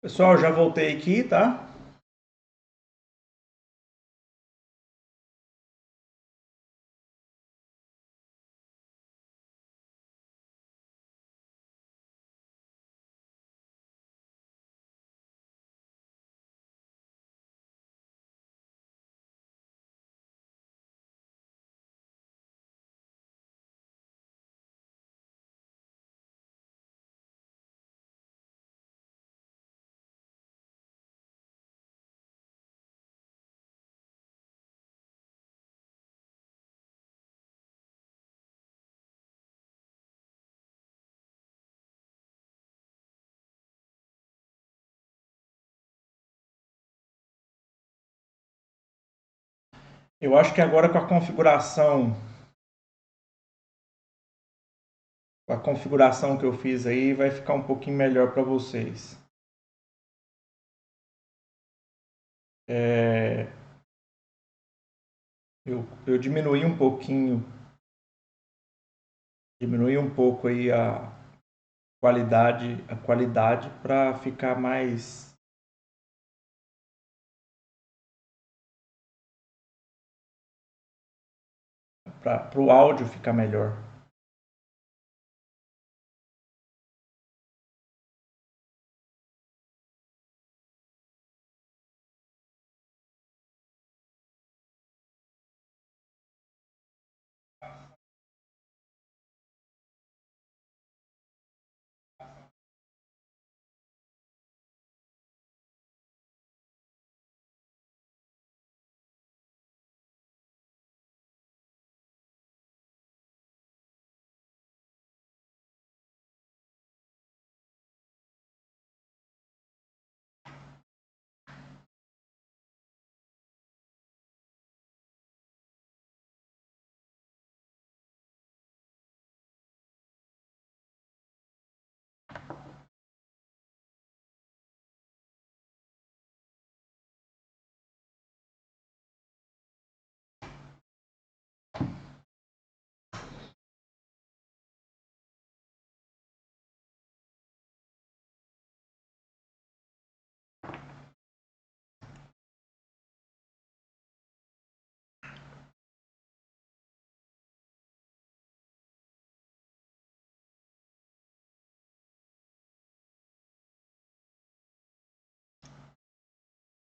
Pessoal, já voltei aqui, tá? Eu acho que agora com a configuração que eu fiz aí, vai ficar um pouquinho melhor para vocês. É, eu diminui um pouco aí a qualidade para ficar mais, para o áudio ficar melhor.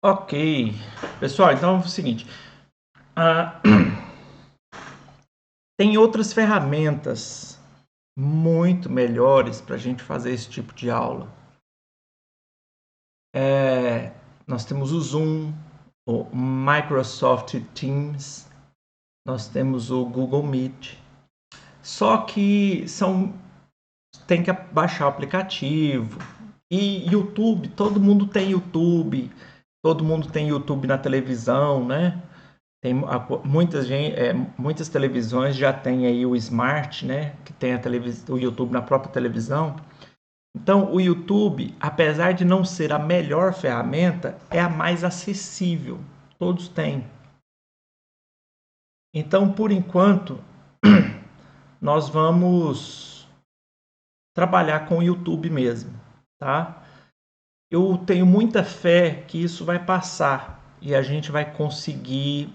Ok, pessoal, então é o seguinte, ah, tem outras ferramentas muito melhores para a gente fazer esse tipo de aula. Nós temos o Zoom, o Microsoft Teams, nós temos o Google Meet. Só que tem que baixar o aplicativo. E YouTube, todo mundo tem YouTube, todo mundo tem YouTube na televisão, né? Tem muitas televisões já tem aí o Smart, né? Que tem o YouTube na própria televisão. Então, o YouTube, apesar de não ser a melhor ferramenta, é a mais acessível. Todos têm. Então, por enquanto, nós vamos trabalhar com o YouTube mesmo, tá? Eu tenho muita fé que isso vai passar e a gente vai conseguir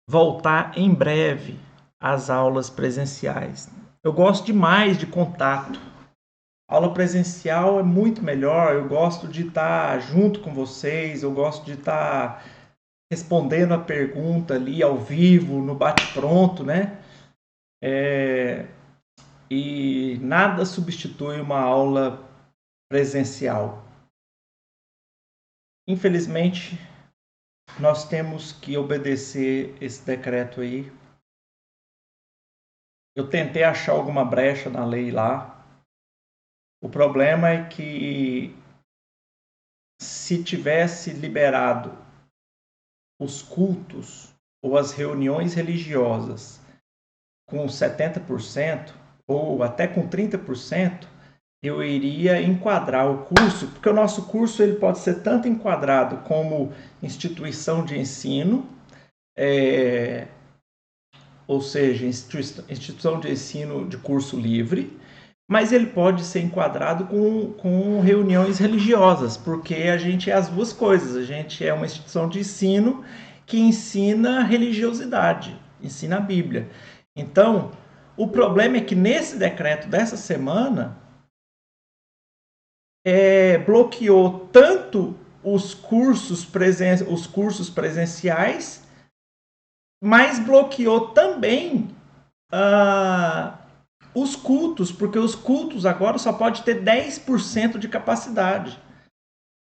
voltar em breve às aulas presenciais. Eu gosto demais de contato. A aula presencial é muito melhor. Eu gosto de estar junto com vocês, eu gosto de estar respondendo a pergunta ali ao vivo, no bate-pronto, né? E nada substitui uma aula presencial. Infelizmente, nós temos que obedecer esse decreto aí. Eu tentei achar alguma brecha na lei lá. O problema é que se tivesse liberado os cultos ou as reuniões religiosas com 70% ou até com 30%, eu iria enquadrar o curso, porque o nosso curso ele pode ser tanto enquadrado como instituição de ensino, ou seja, instituição de ensino de curso livre, mas ele pode ser enquadrado com reuniões religiosas, porque a gente é as duas coisas. A gente é uma instituição de ensino que ensina religiosidade, ensina a Bíblia. Então, o problema é que nesse decreto dessa semana, bloqueou tanto os cursos presenciais, mas bloqueou também os cultos, porque os cultos agora só pode ter 10% de capacidade.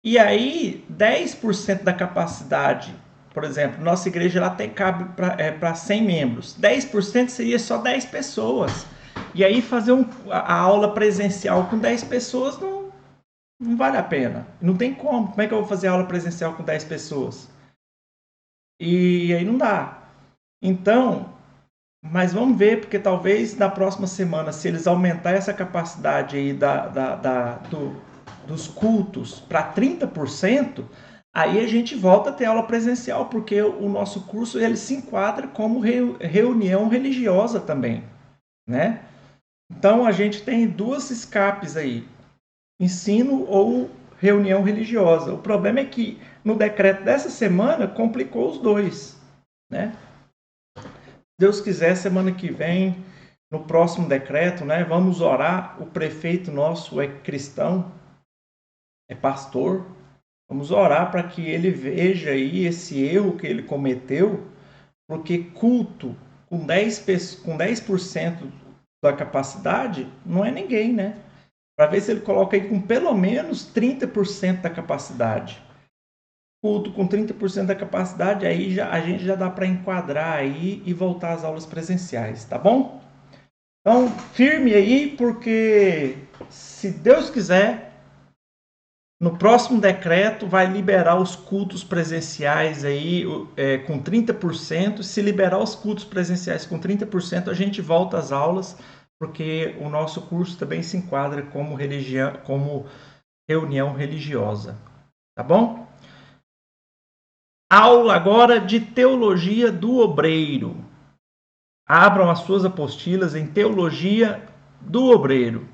E aí, 10% da capacidade, por exemplo, nossa igreja ela cabe para 100 membros. 10% seria só 10 pessoas. E aí fazer a aula presencial com 10 pessoas não vale a pena. Não tem como. Como é que eu vou fazer aula presencial com 10 pessoas? E aí não dá. Então, mas vamos ver, porque talvez na próxima semana, se eles aumentarem essa capacidade aí dos cultos para 30%, aí a gente volta a ter aula presencial, porque o nosso curso ele se enquadra como reunião religiosa também, né? Então a gente tem duas escapes aí, ensino ou reunião religiosa. O problema é que no decreto dessa semana complicou os dois, né? Deus quiser, semana que vem, no próximo decreto, né, vamos orar. O prefeito nosso é cristão, é pastor. Vamos orar para que ele veja aí esse erro que ele cometeu, porque culto com 10% da capacidade não é ninguém, né? Para ver se ele coloca aí com pelo menos 30% da capacidade. Culto com 30% da capacidade, aí a gente já dá para enquadrar aí e voltar às aulas presenciais, tá bom? Então, firme aí, porque se Deus quiser, no próximo decreto vai liberar os cultos presenciais aí com 30%. Se liberar os cultos presenciais com 30%, a gente volta às aulas, porque o nosso curso também se enquadra como reunião religiosa, tá bom? Aula agora de Teologia do Obreiro. Abram as suas apostilas em Teologia do Obreiro.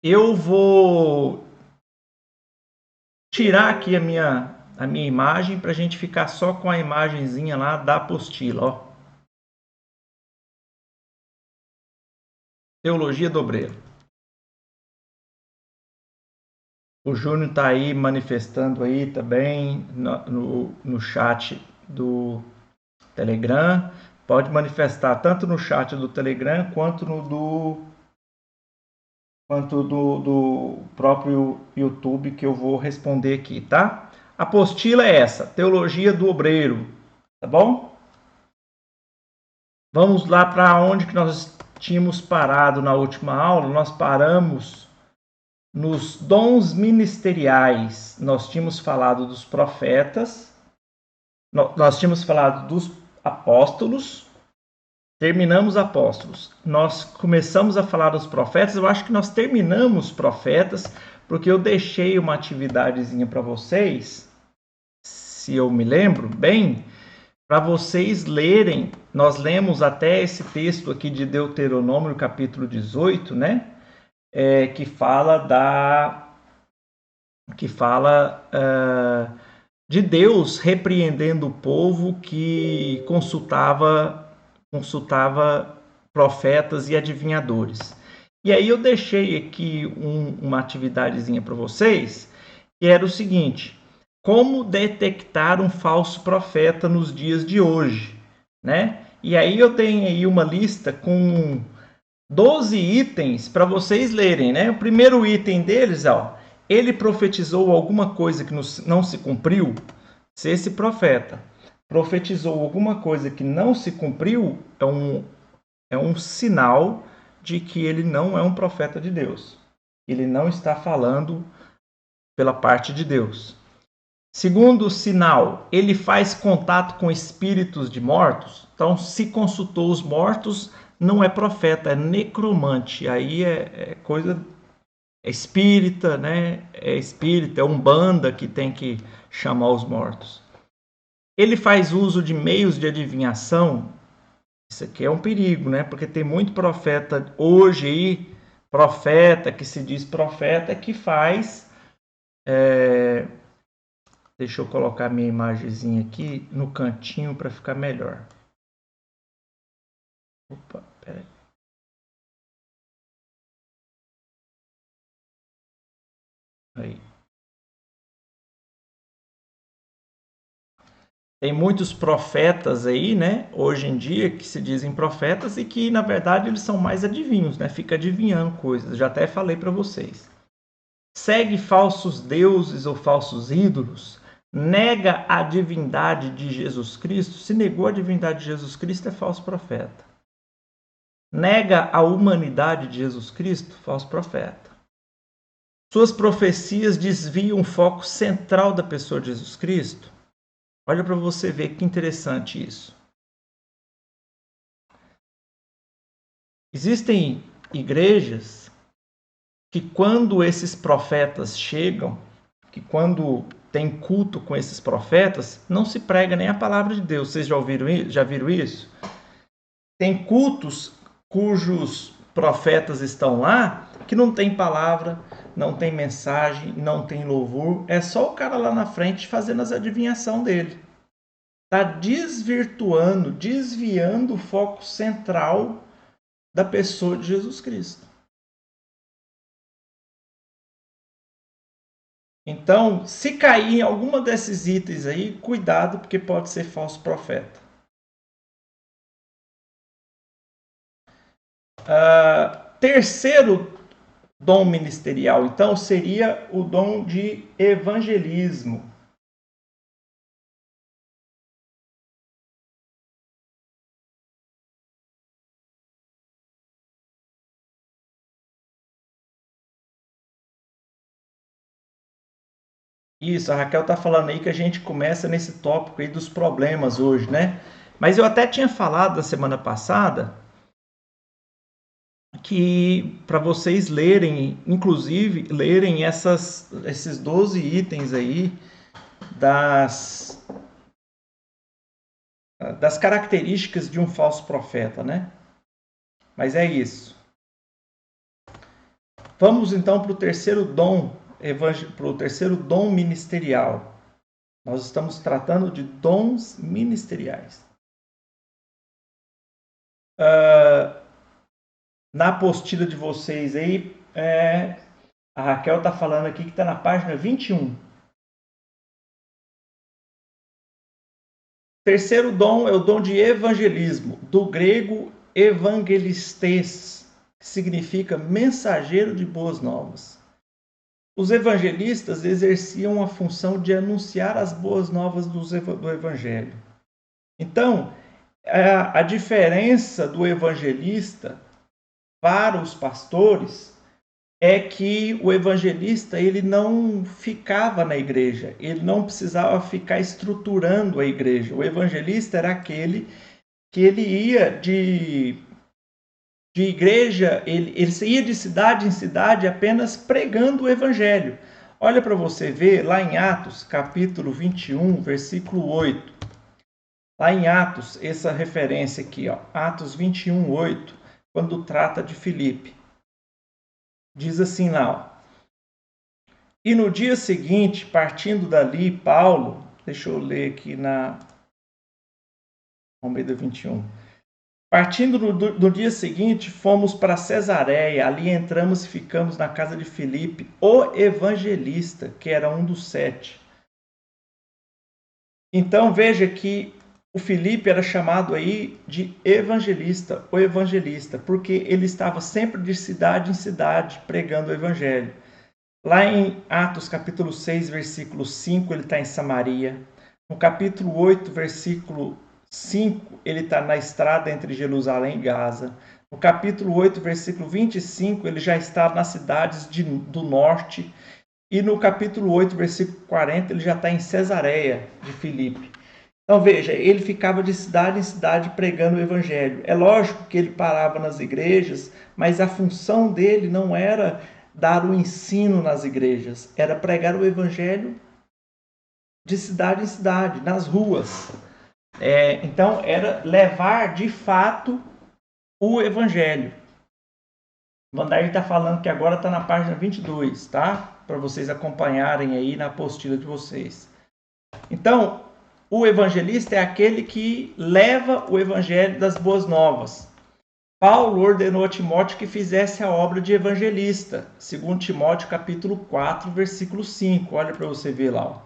Eu vou tirar aqui a minha imagem para a gente ficar só com a imagenzinha lá da apostila. Ó. Teologia do Obreiro. O Júnior está aí manifestando aí também no chat do Telegram. Pode manifestar tanto no chat do Telegram quanto do próprio YouTube, que eu vou responder aqui, tá? A apostila é essa, Teologia do Obreiro, tá bom? Vamos lá para onde que nós tínhamos parado na última aula. Nós paramos nos dons ministeriais. Nós tínhamos falado dos profetas, nós tínhamos falado dos apóstolos, terminamos apóstolos. Nós começamos a falar dos profetas. Eu acho que nós terminamos profetas, porque eu deixei uma atividadezinha para vocês, se eu me lembro bem, para vocês lerem. Nós lemos até esse texto aqui de Deuteronômio, capítulo 18, né? Que fala de Deus repreendendo o povo que consultava profetas e adivinhadores. E aí eu deixei aqui uma atividadezinha para vocês, que era o seguinte: como detectar um falso profeta nos dias de hoje, né? E aí eu tenho aí uma lista com 12 itens para vocês lerem, né? O primeiro item deles, ó, ele profetizou alguma coisa que não se cumpriu. Se esse profeta profetizou alguma coisa que não se cumpriu, é um sinal de que ele não é um profeta de Deus. Ele não está falando pela parte de Deus. Segundo sinal, ele faz contato com espíritos de mortos. Então, se consultou os mortos, não é profeta, é necromante. Aí é coisa espírita, né? É espírita, é umbanda que tem que chamar os mortos. Ele faz uso de meios de adivinhação. Isso aqui é um perigo, né? Porque tem muito profeta hoje aí, profeta que se diz profeta, que faz. Deixa eu colocar minha imagenzinha aqui no cantinho para ficar melhor. Opa, peraí. Aí. Tem muitos profetas aí, né, hoje em dia, que se dizem profetas e que, na verdade, eles são mais adivinhos, né? Fica adivinhando coisas. Já até falei para vocês. Segue falsos deuses ou falsos ídolos, nega a divindade de Jesus Cristo. Se negou a divindade de Jesus Cristo, é falso profeta. Nega a humanidade de Jesus Cristo, falso profeta. Suas profecias desviam o foco central da pessoa de Jesus Cristo. Olha para você ver que interessante isso. Existem igrejas que quando esses profetas chegam, que quando tem culto com esses profetas, não se prega nem a palavra de Deus. Vocês já viram isso? Tem cultos cujos profetas estão lá que não tem palavra, não tem mensagem, não tem louvor. É só o cara lá na frente fazendo as adivinhações dele. Está desvirtuando, desviando o foco central da pessoa de Jesus Cristo. Então, se cair em alguma desses itens aí, cuidado, porque pode ser falso profeta. Terceiro dom ministerial, então, seria o dom de evangelismo. Isso, a Raquel está falando aí que a gente começa nesse tópico aí dos problemas hoje, né? Mas eu até tinha falado na semana passada que para vocês lerem, inclusive, lerem esses 12 itens aí das características de um falso profeta, né? Mas é isso. Vamos então para o terceiro dom ministerial. Nós estamos tratando de dons ministeriais. Na apostila de vocês aí, a Raquel está falando aqui que está na página 21. Terceiro dom é o dom de evangelismo, do grego evangelistes, que significa mensageiro de boas novas. Os evangelistas exerciam a função de anunciar as boas novas do evangelho. Então, a diferença do evangelista para os pastores é que o evangelista ele não ficava na igreja, ele não precisava ficar estruturando a igreja. O evangelista era aquele que ele ia de igreja, ele ia de cidade em cidade apenas pregando o evangelho. Olha para você ver lá em Atos, capítulo 21, versículo 8. Lá em Atos, essa referência aqui, ó, Atos 21, 8, quando trata de Filipe. Diz assim lá, ó. E no dia seguinte, partindo dali, Paulo, deixa eu ler aqui na Almeida 21. Partindo no dia seguinte, fomos para Cesareia. Ali entramos e ficamos na casa de Filipe, o evangelista, que era um dos 7. Então veja que o Filipe era chamado aí de evangelista, o evangelista, porque ele estava sempre de cidade em cidade pregando o evangelho. Lá em Atos capítulo 6, versículo 5, ele está em Samaria. No capítulo 8, versículo 5, ele está na estrada entre Jerusalém e Gaza. No capítulo 8, versículo 25, ele já está nas cidades do norte. E no capítulo 8, versículo 40, ele já está em Cesareia de Filipe. Então veja, ele ficava de cidade em cidade pregando o evangelho. É lógico que ele parava nas igrejas, mas a função dele não era dar o ensino nas igrejas, era pregar o evangelho de cidade em cidade, nas ruas. Então, era levar de fato o evangelho. O Vandair está falando que agora está na página 22, tá? Para vocês acompanharem aí na apostila de vocês. Então, o evangelista é aquele que leva o evangelho das boas novas. Paulo ordenou a Timóteo que fizesse a obra de evangelista, segundo Timóteo capítulo 4, versículo 5. Olha para você ver lá.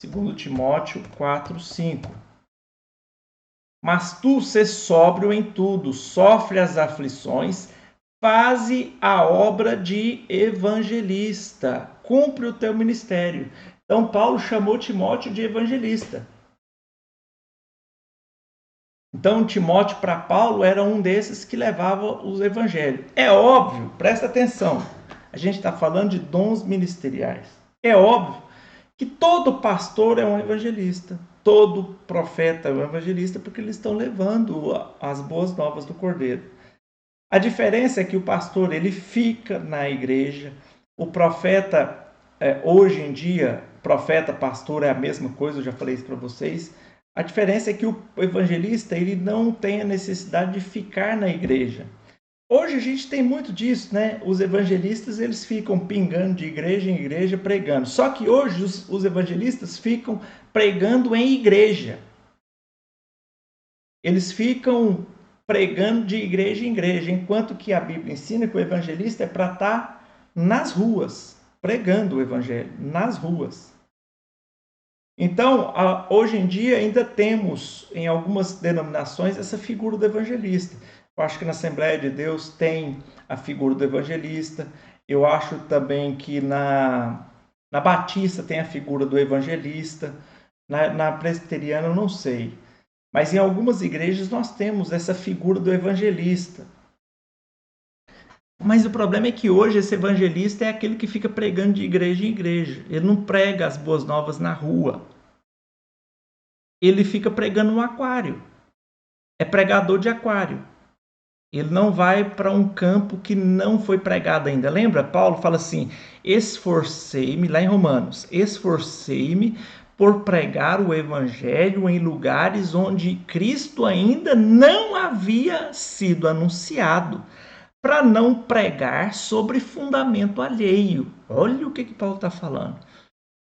Segundo Timóteo 4, 5. Mas tu sê sóbrio em tudo, sofre as aflições, faze a obra de evangelista, cumpre o teu ministério. Então Paulo chamou Timóteo de evangelista. Então Timóteo para Paulo era um desses que levava os evangelhos. É óbvio, presta atenção, a gente está falando de dons ministeriais. É óbvio que todo pastor é um evangelista, todo profeta é um evangelista, porque eles estão levando as boas novas do Cordeiro. A diferença é que o pastor ele fica na igreja, o profeta, hoje em dia, profeta, pastor é a mesma coisa, eu já falei isso para vocês. A diferença é que o evangelista ele não tem a necessidade de ficar na igreja. Hoje a gente tem muito disso, né? Os evangelistas eles ficam pingando de igreja em igreja pregando. Só que hoje os evangelistas ficam pregando em igreja. Eles ficam pregando de igreja em igreja, enquanto que a Bíblia ensina que o evangelista é para estar nas ruas, pregando o evangelho, nas ruas. Então, hoje em dia ainda temos em algumas denominações essa figura do evangelista. Eu acho que na Assembleia de Deus tem a figura do evangelista. Eu acho também que na Batista tem a figura do evangelista. Na Presbiteriana eu não sei. Mas em algumas igrejas nós temos essa figura do evangelista. Mas o problema é que hoje esse evangelista é aquele que fica pregando de igreja em igreja. Ele não prega as boas novas na rua. Ele fica pregando no aquário. É pregador de aquário. Ele não vai para um campo que não foi pregado ainda. Lembra? Paulo fala assim: esforcei-me, lá em Romanos, esforcei-me por pregar o evangelho em lugares onde Cristo ainda não havia sido anunciado, para não pregar sobre fundamento alheio. Olha o que Paulo está falando.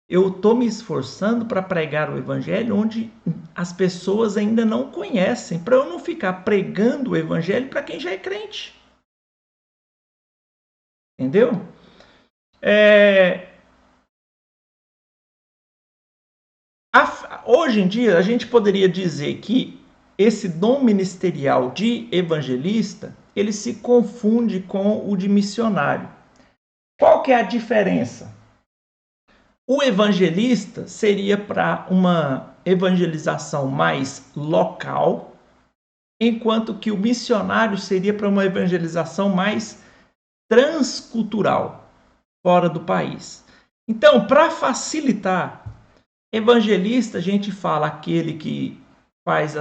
Eu estou me esforçando para pregar o evangelho onde as pessoas ainda não conhecem, para eu não ficar pregando o evangelho para quem já é crente. Entendeu? Hoje em dia, a gente poderia dizer que esse dom ministerial de evangelista, ele se confunde com o de missionário. Qual que é a diferença? O evangelista seria para uma evangelização mais local, enquanto que o missionário seria para uma evangelização mais transcultural, fora do país. Então, para facilitar, evangelista a gente fala aquele que faz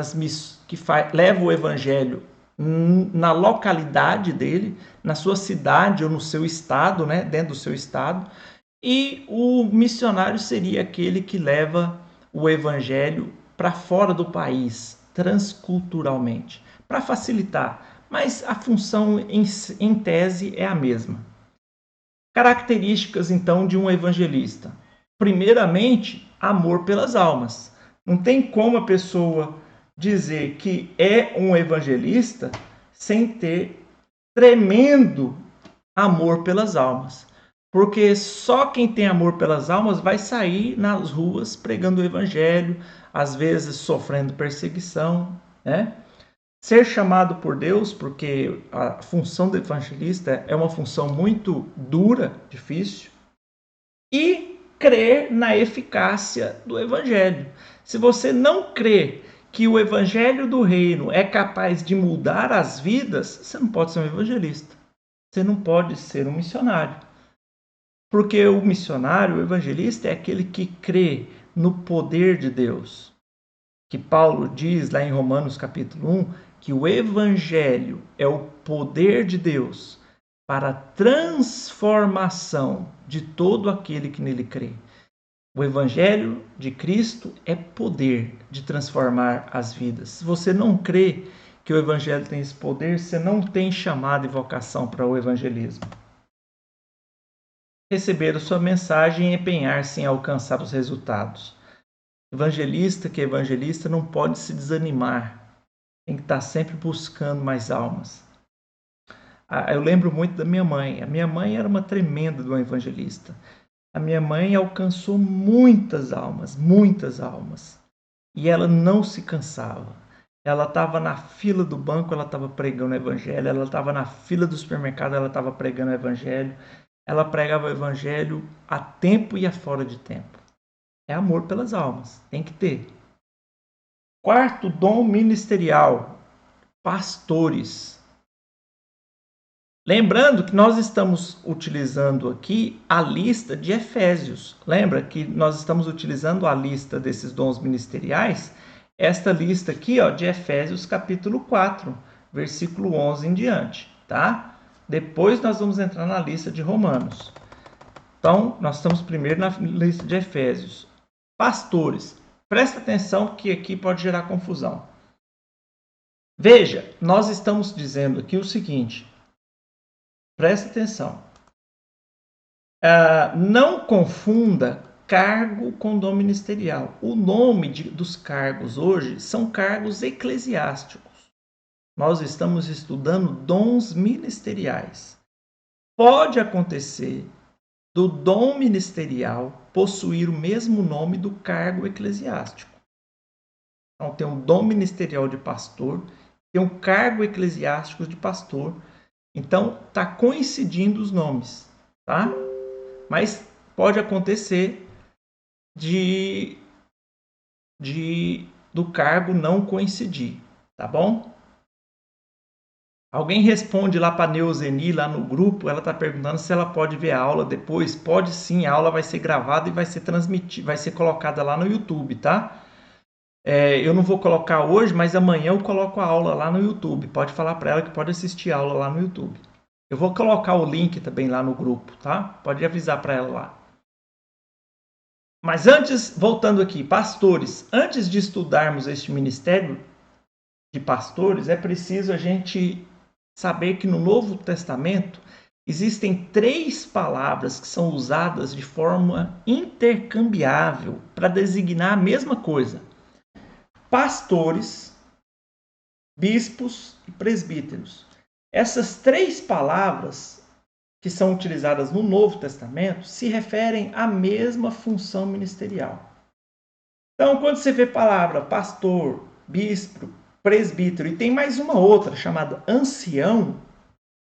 leva o evangelho na localidade dele, na sua cidade ou no seu estado, né, dentro do seu estado. E o missionário seria aquele que leva o evangelho para fora do país, transculturalmente, para facilitar. Mas a função em tese é a mesma. Características, então, de um evangelista. Primeiramente, amor pelas almas. Não tem como a pessoa dizer que é um evangelista sem ter tremendo amor pelas almas. Porque só quem tem amor pelas almas vai sair nas ruas pregando o evangelho, às vezes sofrendo perseguição, né? Ser chamado por Deus, porque a função do evangelista é uma função muito dura, difícil, e crer na eficácia do evangelho. Se você não crê que o evangelho do reino é capaz de mudar as vidas, você não pode ser um evangelista. Você não pode ser um missionário. Porque o missionário, o evangelista, é aquele que crê no poder de Deus. Que Paulo diz lá em Romanos capítulo 1, que o evangelho é o poder de Deus para a transformação de todo aquele que nele crê. O Evangelho de Cristo é poder de transformar as vidas. Se você não crê que o Evangelho tem esse poder, você não tem chamado e vocação para o evangelismo. Receber a sua mensagem e empenhar-se em alcançar os resultados. Evangelista que é evangelista não pode se desanimar, tem que estar sempre buscando mais almas. Eu lembro muito da minha mãe. A minha mãe era uma tremenda de uma evangelista. A minha mãe alcançou muitas almas. E ela não se cansava. Ela estava na fila do banco, ela estava pregando o evangelho. Ela estava na fila do supermercado, ela estava pregando o evangelho. Ela pregava o evangelho a tempo e a fora de tempo. É amor pelas almas, tem que ter. Quarto dom ministerial, pastores. Lembrando que nós estamos utilizando aqui a lista de Efésios. Lembra que nós estamos utilizando a lista desses dons ministeriais? Esta lista aqui, ó, de Efésios capítulo 4, versículo 11 em diante, tá? Depois nós vamos entrar na lista de Romanos. Então, nós estamos primeiro na lista de Efésios. Pastores, presta atenção que aqui pode gerar confusão. Veja, nós estamos dizendo aqui o seguinte. Presta atenção. Não confunda cargo com dom ministerial. O nome dos cargos hoje são cargos eclesiásticos. Nós estamos estudando dons ministeriais. Pode acontecer do dom ministerial possuir o mesmo nome do cargo eclesiástico. Então, tem um dom ministerial de pastor, tem um cargo eclesiástico de pastor. Então, está coincidindo os nomes, tá? Mas pode acontecer do cargo não coincidir, tá bom? Alguém responde lá para a Neuzeni, lá no grupo, ela está perguntando se ela pode ver a aula depois. Pode sim, a aula vai ser gravada e vai ser transmitida, vai ser colocada lá no YouTube, tá? Eu não vou colocar hoje, mas amanhã eu coloco a aula lá no YouTube. Pode falar para ela que pode assistir a aula lá no YouTube. Eu vou colocar o link também lá no grupo, tá? Pode avisar para ela lá. Mas antes, voltando aqui, pastores, antes de estudarmos este ministério de pastores, é preciso a gente saber que no Novo Testamento existem 3 palavras que são usadas de forma intercambiável para designar a mesma coisa. Pastores, bispos e presbíteros. Essas 3 palavras que são utilizadas no Novo Testamento se referem à mesma função ministerial. Então, quando você vê a palavra pastor, bispo, presbítero, e tem mais uma outra chamada ancião,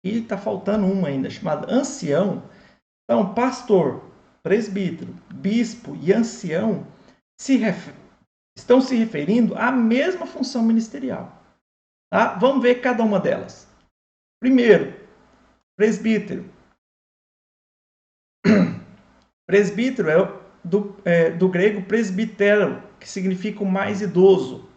e está faltando uma ainda, chamada ancião. Então, pastor, presbítero, bispo e ancião estão se referindo à mesma função ministerial. Tá? Vamos ver cada uma delas. Primeiro, presbítero. Presbítero é do grego presbítero, que significa o mais idoso.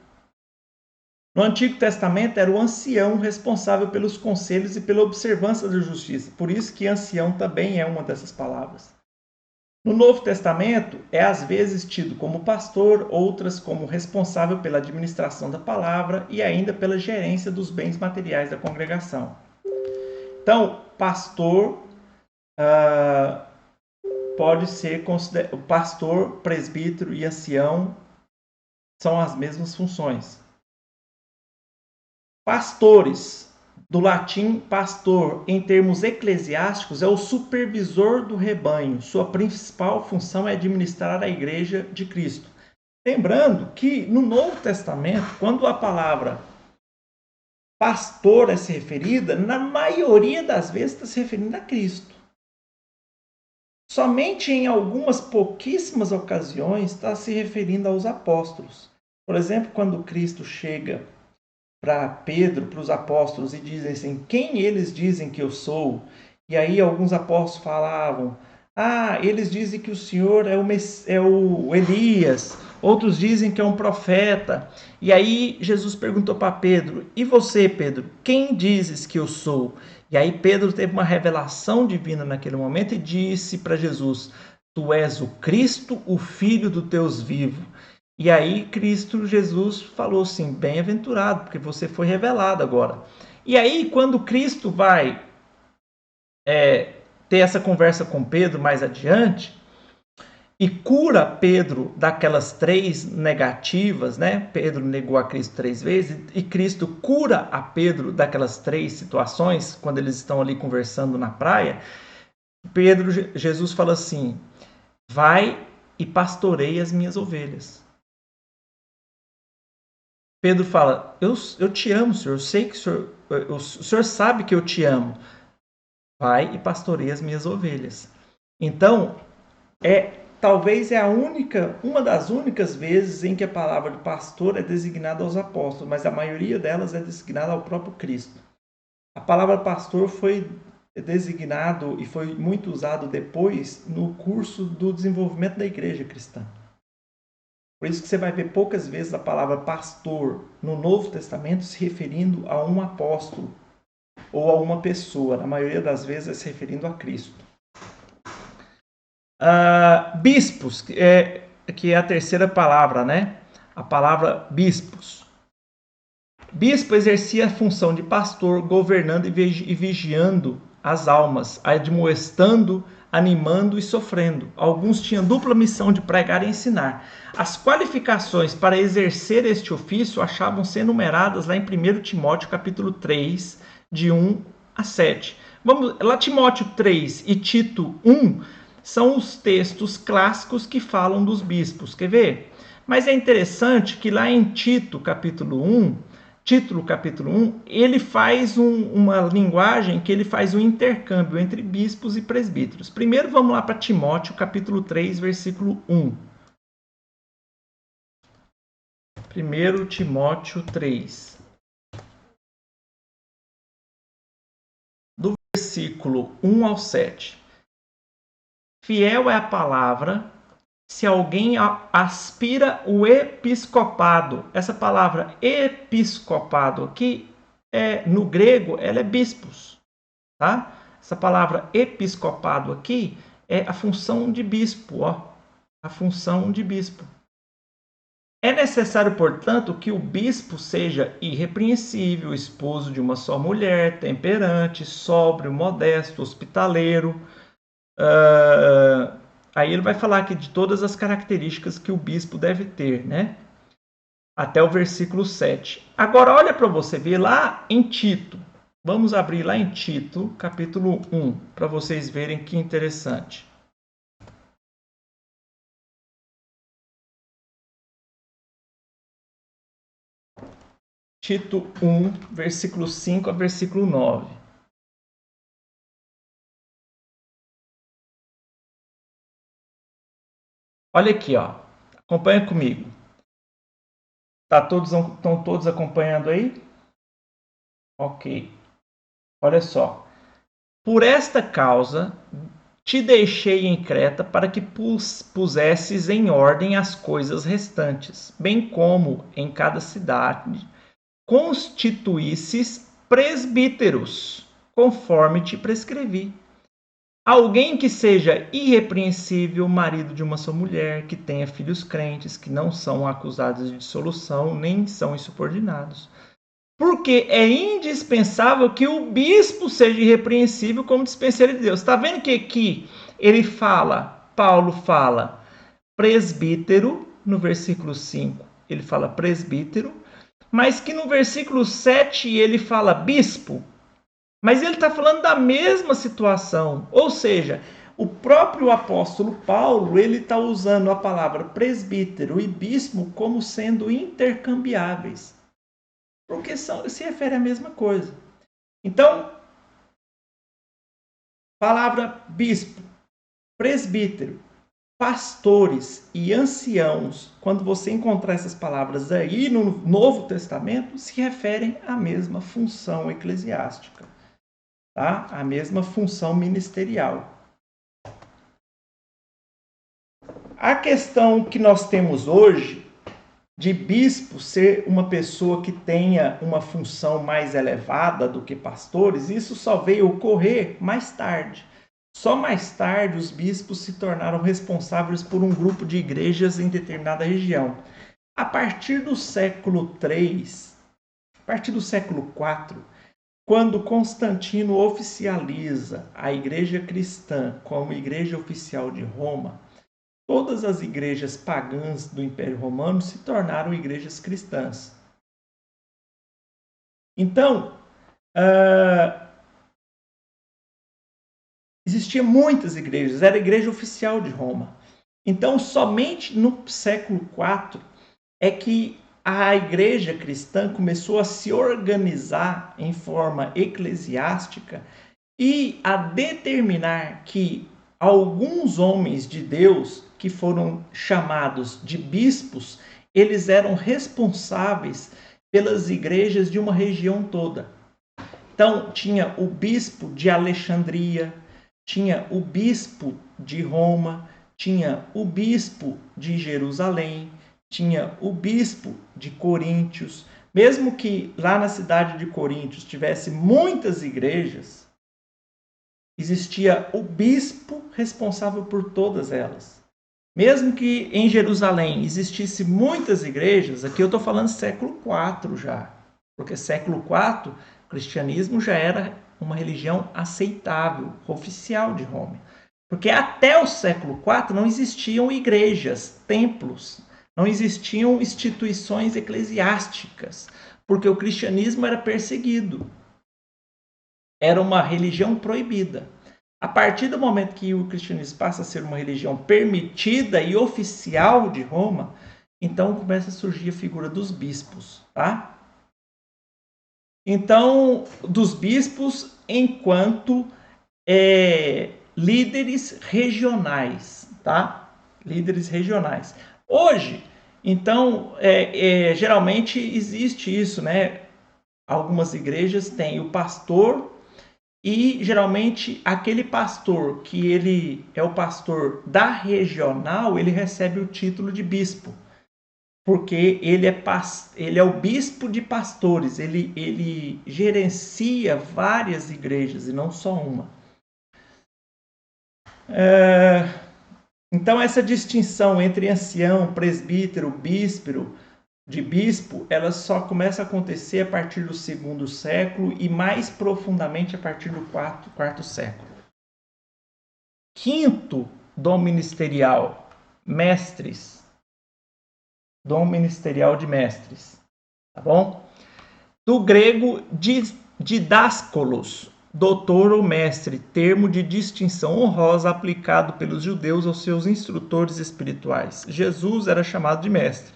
No Antigo Testamento era o ancião responsável pelos conselhos e pela observância da justiça. Por isso que ancião também é uma dessas palavras. No Novo Testamento é às vezes tido como pastor, outras como responsável pela administração da palavra e ainda pela gerência dos bens materiais da congregação. Então, pastor pode ser considerado, pastor, presbítero e ancião são as mesmas funções. Pastores, do latim pastor, em termos eclesiásticos, é o supervisor do rebanho. Sua principal função é administrar a igreja de Cristo. Lembrando que no Novo Testamento, quando a palavra pastor é se referida, na maioria das vezes está se referindo a Cristo. Somente em algumas pouquíssimas ocasiões está se referindo aos apóstolos. Por exemplo, quando Cristo chega para Pedro, para os apóstolos, e dizem assim, quem eles dizem que eu sou? E aí alguns apóstolos falavam, eles dizem que o Senhor é o Elias, outros dizem que é um profeta. E aí Jesus perguntou para Pedro, e você, Pedro, quem dizes que eu sou? E aí Pedro teve uma revelação divina naquele momento e disse para Jesus, tu és o Cristo, o Filho do Deus vivo. E aí Cristo Jesus falou assim, bem-aventurado, porque você foi revelado agora. E aí quando Cristo vai ter essa conversa com Pedro mais adiante, e cura Pedro daquelas 3 negativas, né? Pedro negou a Cristo 3 vezes, e Cristo cura a Pedro daquelas 3 situações, quando eles estão ali conversando na praia. Jesus fala assim, vai e pastorei as minhas ovelhas. Pedro fala, eu te amo, Senhor, eu sei que o Senhor sabe que eu te amo. Vai e pastorei as minhas ovelhas. Então, talvez é uma das únicas vezes em que a palavra de pastor é designada aos apóstolos, mas a maioria delas é designada ao próprio Cristo. A palavra pastor foi designado e foi muito usado depois no curso do desenvolvimento da igreja cristã. Por isso que você vai ver poucas vezes a palavra pastor no Novo Testamento se referindo a um apóstolo ou a uma pessoa. Na maioria das vezes é se referindo a Cristo. Bispos, que é a terceira palavra, né? A palavra bispos. Bispo exercia a função de pastor, governando e vigiando as almas, admoestando, animando e sofrendo. Alguns tinham dupla missão de pregar e ensinar. As qualificações para exercer este ofício achavam ser enumeradas lá em 1 Timóteo capítulo 3, de 1 a 7. Lá Timóteo 3 e Tito 1 são os textos clássicos que falam dos bispos. Quer ver? Mas é interessante que lá em Tito capítulo 1, ele faz uma linguagem que ele faz um intercâmbio entre bispos e presbíteros. Primeiro vamos lá para Timóteo, capítulo 3, versículo 1. 1 Timóteo 3. Do versículo 1 ao 7. Fiel é a palavra se alguém aspira o episcopado. Essa palavra episcopado aqui, no grego, ela é bispos. Tá? Essa palavra episcopado aqui é a função de bispo. A função de bispo. É necessário, portanto, que o bispo seja irrepreensível, esposo de uma só mulher, temperante, sóbrio, modesto, hospitaleiro. Aí ele vai falar aqui de todas as características que o bispo deve ter, né? Até o versículo 7. Agora olha para você ver lá em Tito. Vamos abrir lá em Tito, capítulo 1, para vocês verem que interessante. Tito 1, versículo 5 a versículo 9. Olha aqui, ó. Acompanha comigo. Estão todos acompanhando aí? Ok. Olha só. Por esta causa te deixei em Creta para que pusesses em ordem as coisas restantes, bem como em cada cidade constituísses presbíteros, conforme te prescrevi. Alguém que seja irrepreensível, marido de uma só mulher, que tenha filhos crentes, que não são acusados de dissolução, nem são insubordinados. Porque é indispensável que o bispo seja irrepreensível como dispenseiro de Deus. Está vendo que aqui Paulo fala presbítero, no versículo 5 ele fala presbítero, mas que no versículo 7 ele fala bispo. Mas ele está falando da mesma situação, ou seja, o próprio apóstolo Paulo ele está usando a palavra presbítero e bispo como sendo intercambiáveis, porque se refere à mesma coisa. Então, palavra bispo, presbítero, pastores e anciãos, quando você encontrar essas palavras aí no Novo Testamento, se referem à mesma função eclesiástica. Tá? A mesma função ministerial. A questão que nós temos hoje de bispo ser uma pessoa que tenha uma função mais elevada do que pastores, isso só veio ocorrer mais tarde. Só mais tarde os bispos se tornaram responsáveis por um grupo de igrejas em determinada região. A partir do século III, a partir do século IV, quando Constantino oficializa a Igreja Cristã como Igreja Oficial de Roma, todas as igrejas pagãs do Império Romano se tornaram igrejas cristãs. Então, existiam muitas igrejas, era a Igreja Oficial de Roma. Então, somente no século IV é que a igreja cristã começou a se organizar em forma eclesiástica e a determinar que alguns homens de Deus, que foram chamados de bispos, eles eram responsáveis pelas igrejas de uma região toda. Então, tinha o bispo de Alexandria, tinha o bispo de Roma, tinha o bispo de Jerusalém, tinha o bispo de Coríntios. Mesmo que lá na cidade de Coríntios tivesse muitas igrejas, existia o bispo responsável por todas elas. Mesmo que em Jerusalém existisse muitas igrejas, aqui eu estou falando século IV já, porque século IV o cristianismo já era uma religião aceitável, oficial de Roma. Porque até o século IV não existiam igrejas, templos, não existiam instituições eclesiásticas, porque o cristianismo era perseguido. Era uma religião proibida. A partir do momento que o cristianismo passa a ser uma religião permitida e oficial de Roma, então começa a surgir a figura dos bispos, tá? Então, dos bispos enquanto líderes regionais, tá? Líderes regionais. Hoje, então, geralmente existe isso, né? Algumas igrejas têm o pastor e geralmente aquele pastor que ele é o pastor da regional, ele recebe o título de bispo. Porque ele é o bispo de pastores, ele gerencia várias igrejas e não só uma. Então essa distinção entre ancião, presbítero, bispo, ela só começa a acontecer a partir do segundo século e mais profundamente a partir do quarto século. Quinto dom ministerial, mestres. Dom ministerial de mestres, tá bom? Do grego didáskolos, doutor ou mestre, termo de distinção honrosa aplicado pelos judeus aos seus instrutores espirituais. Jesus era chamado de mestre.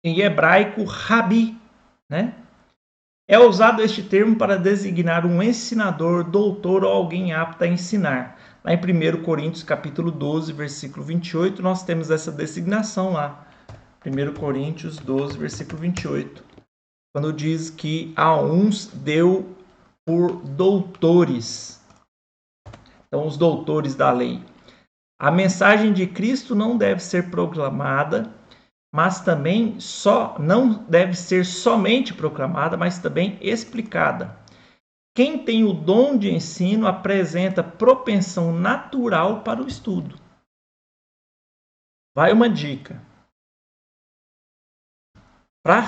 Em hebraico, rabi, né? É usado este termo para designar um ensinador, doutor ou alguém apto a ensinar. Lá em 1 Coríntios capítulo 12, versículo 28, nós temos essa designação lá. 1 Coríntios 12, versículo 28. Quando diz que a uns deu por doutores. Então, os doutores da lei. A mensagem de Cristo não deve ser proclamada, mas também não deve ser somente proclamada, mas também explicada. Quem tem o dom de ensino apresenta propensão natural para o estudo. Vai uma dica. Para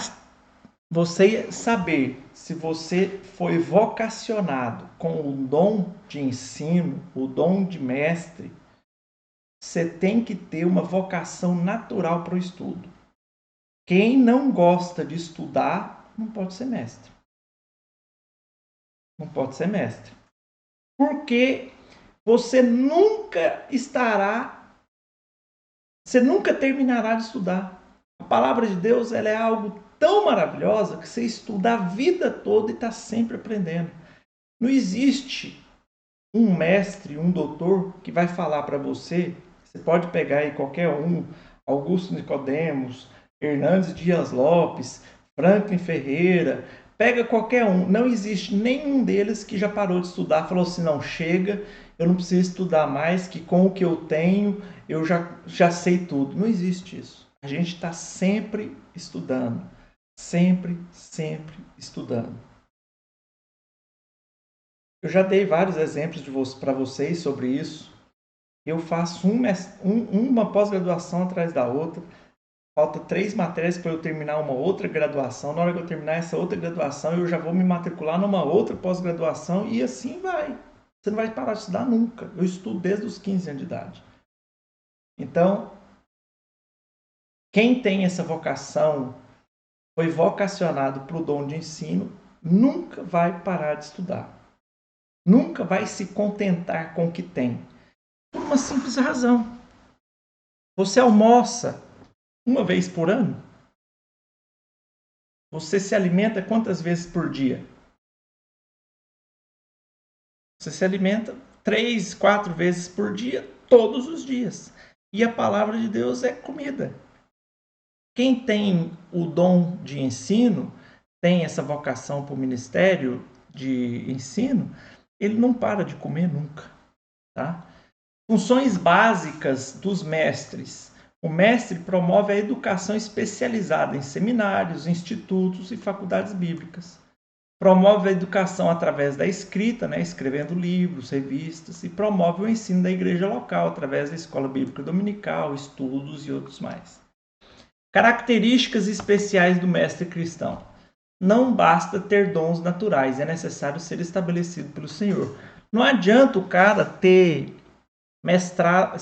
você saber se você foi vocacionado com o dom de ensino, o dom de mestre, você tem que ter uma vocação natural para o estudo. Quem não gosta de estudar não pode ser mestre. Não pode ser mestre. Porque você nunca terminará de estudar. A palavra de Deus ela é algo tão maravilhosa que você estuda a vida toda e está sempre aprendendo. Não existe um mestre, um doutor que vai falar para você. Você pode pegar aí qualquer um, Augusto Nicodemos, Hernandes Dias Lopes, Franklin Ferreira, pega qualquer um. Não existe nenhum deles que já parou de estudar, falou assim, não, chega, eu não preciso estudar mais, que com o que eu tenho eu já sei tudo. Não existe isso. A gente está sempre estudando. Sempre estudando. Eu já dei vários exemplos para vocês sobre isso. Eu faço uma pós-graduação atrás da outra. Falta 3 matérias para eu terminar uma outra graduação. Na hora que eu terminar essa outra graduação, eu já vou me matricular numa outra pós-graduação e assim vai. Você não vai parar de estudar nunca. Eu estudo desde os 15 anos de idade. Então, quem tem essa vocação, foi vocacionado para o dom de ensino, nunca vai parar de estudar. Nunca vai se contentar com o que tem. Por uma simples razão. Você almoça uma vez por ano? Você se alimenta quantas vezes por dia? Você se alimenta 3, 4 vezes por dia, todos os dias. E a palavra de Deus é comida. Quem tem o dom de ensino, tem essa vocação para o ministério de ensino, ele não para de comer nunca. Tá? Funções básicas dos mestres. O mestre promove a educação especializada em seminários, institutos e faculdades bíblicas. Promove a educação através da escrita, escrevendo livros, revistas, e promove o ensino da igreja local através da escola bíblica dominical, estudos e outros mais. Características especiais do mestre cristão. Não basta ter dons naturais, é necessário ser estabelecido pelo Senhor. Não adianta o cara ter mestrado,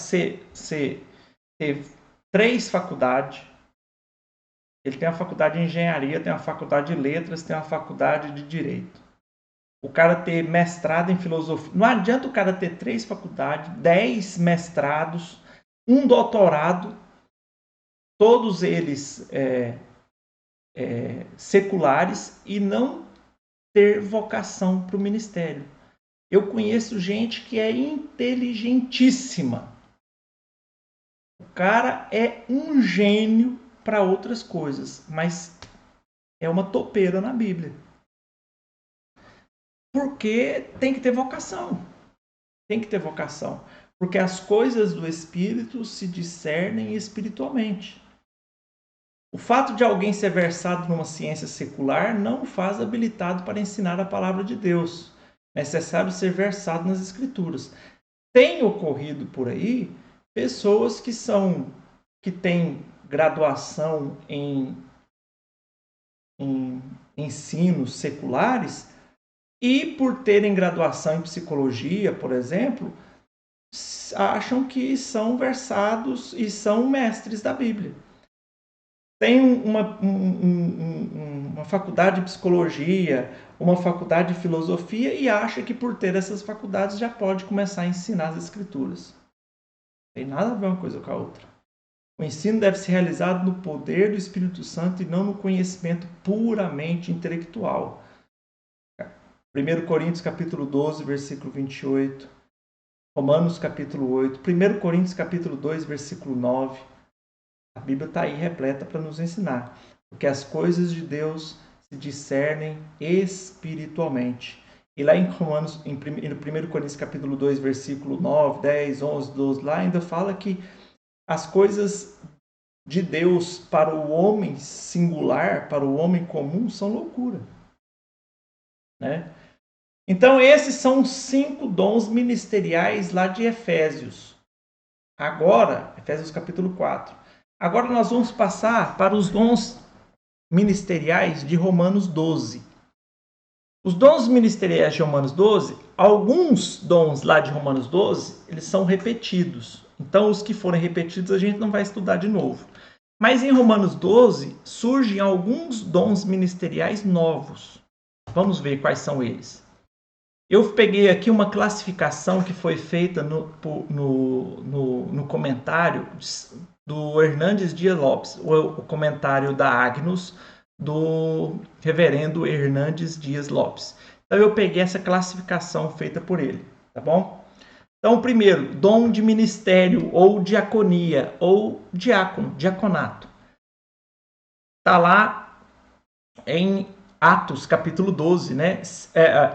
ter 3 faculdades. Ele tem uma faculdade de engenharia, tem uma faculdade de letras, tem uma faculdade de direito. O cara ter mestrado em filosofia. Não adianta o cara ter 3 faculdades, 10 mestrados, um doutorado, todos eles seculares, e não ter vocação para o ministério. Eu conheço gente que é inteligentíssima. O cara é um gênio para outras coisas, mas é uma topeira na Bíblia. Porque tem que ter vocação. Tem que ter vocação. Porque as coisas do Espírito se discernem espiritualmente. O fato de alguém ser versado numa ciência secular não o faz habilitado para ensinar a palavra de Deus. É necessário ser versado nas Escrituras. Tem ocorrido por aí pessoas que têm graduação em ensinos seculares e, por terem graduação em psicologia, por exemplo, acham que são versados e são mestres da Bíblia. Tem uma faculdade de psicologia, uma faculdade de filosofia, e acha que por ter essas faculdades já pode começar a ensinar as escrituras. Não tem nada a ver uma coisa com a outra. O ensino deve ser realizado no poder do Espírito Santo e não no conhecimento puramente intelectual. 1 Coríntios capítulo 12, versículo 28. Romanos capítulo 8. 1 Coríntios capítulo 2, versículo 9. A Bíblia está aí repleta para nos ensinar. Porque as coisas de Deus se discernem espiritualmente. E lá em Romanos, em 1 Coríntios capítulo 2, versículo 9, 10, 11, 12, lá ainda fala que as coisas de Deus para o homem singular, para o homem comum, são loucura. Então, esses são os 5 dons ministeriais lá de Efésios. Agora, Efésios capítulo 4. Agora nós vamos passar para os dons ministeriais de Romanos 12. Os dons ministeriais de Romanos 12, alguns dons lá de Romanos 12, eles são repetidos. Então, os que forem repetidos, a gente não vai estudar de novo. Mas em Romanos 12, surgem alguns dons ministeriais novos. Vamos ver quais são eles. Eu peguei aqui uma classificação que foi feita no comentário do Hernandes Dias Lopes, o comentário da Agnus, do reverendo Hernandes Dias Lopes. Então eu peguei essa classificação feita por ele, tá bom? Então, primeiro, dom de ministério ou diaconia ou diaconato. Está lá em Atos capítulo 12,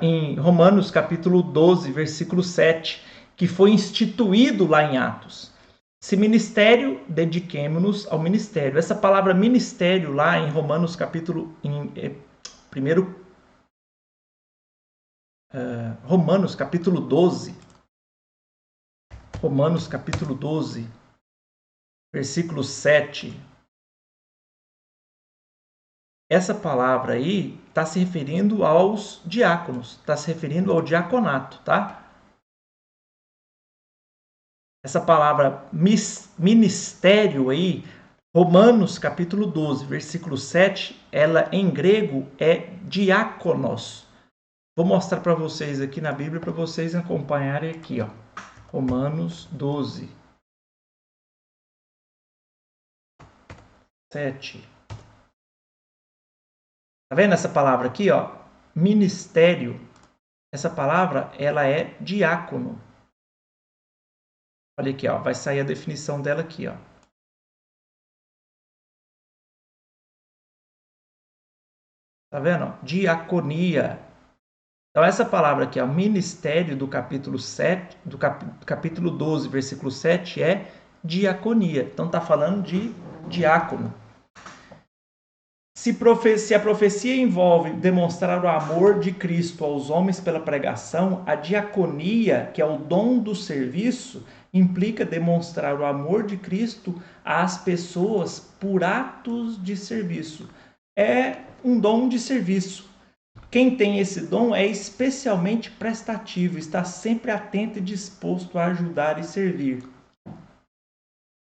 em Romanos capítulo 12, versículo 7, que foi instituído lá em Atos. Se ministério, dediquemo-nos ao ministério. Essa palavra ministério lá em Romanos capítulo, Romanos capítulo 12. Romanos capítulo 12, versículo 7. Essa palavra aí está se referindo aos diáconos, está se referindo ao diaconato, tá? Essa palavra ministério aí, Romanos capítulo 12, versículo 7, ela em grego é diáconos. Vou mostrar para vocês aqui na Bíblia para vocês acompanharem aqui, ó. Romanos 12, 7. Tá vendo essa palavra aqui, ó? Ministério. Essa palavra, ela é diácono. Olha aqui, ó, vai sair a definição dela aqui, ó. Tá vendo? Ó? Diaconia. Então essa palavra aqui, ó, ministério do capítulo 7, do capítulo 12, versículo 7 é diaconia. Então tá falando de diácono. Se a profecia envolve demonstrar o amor de Cristo aos homens pela pregação, a diaconia, que é o dom do serviço, implica demonstrar o amor de Cristo às pessoas por atos de serviço. É um dom de serviço. Quem tem esse dom é especialmente prestativo, está sempre atento e disposto a ajudar e servir.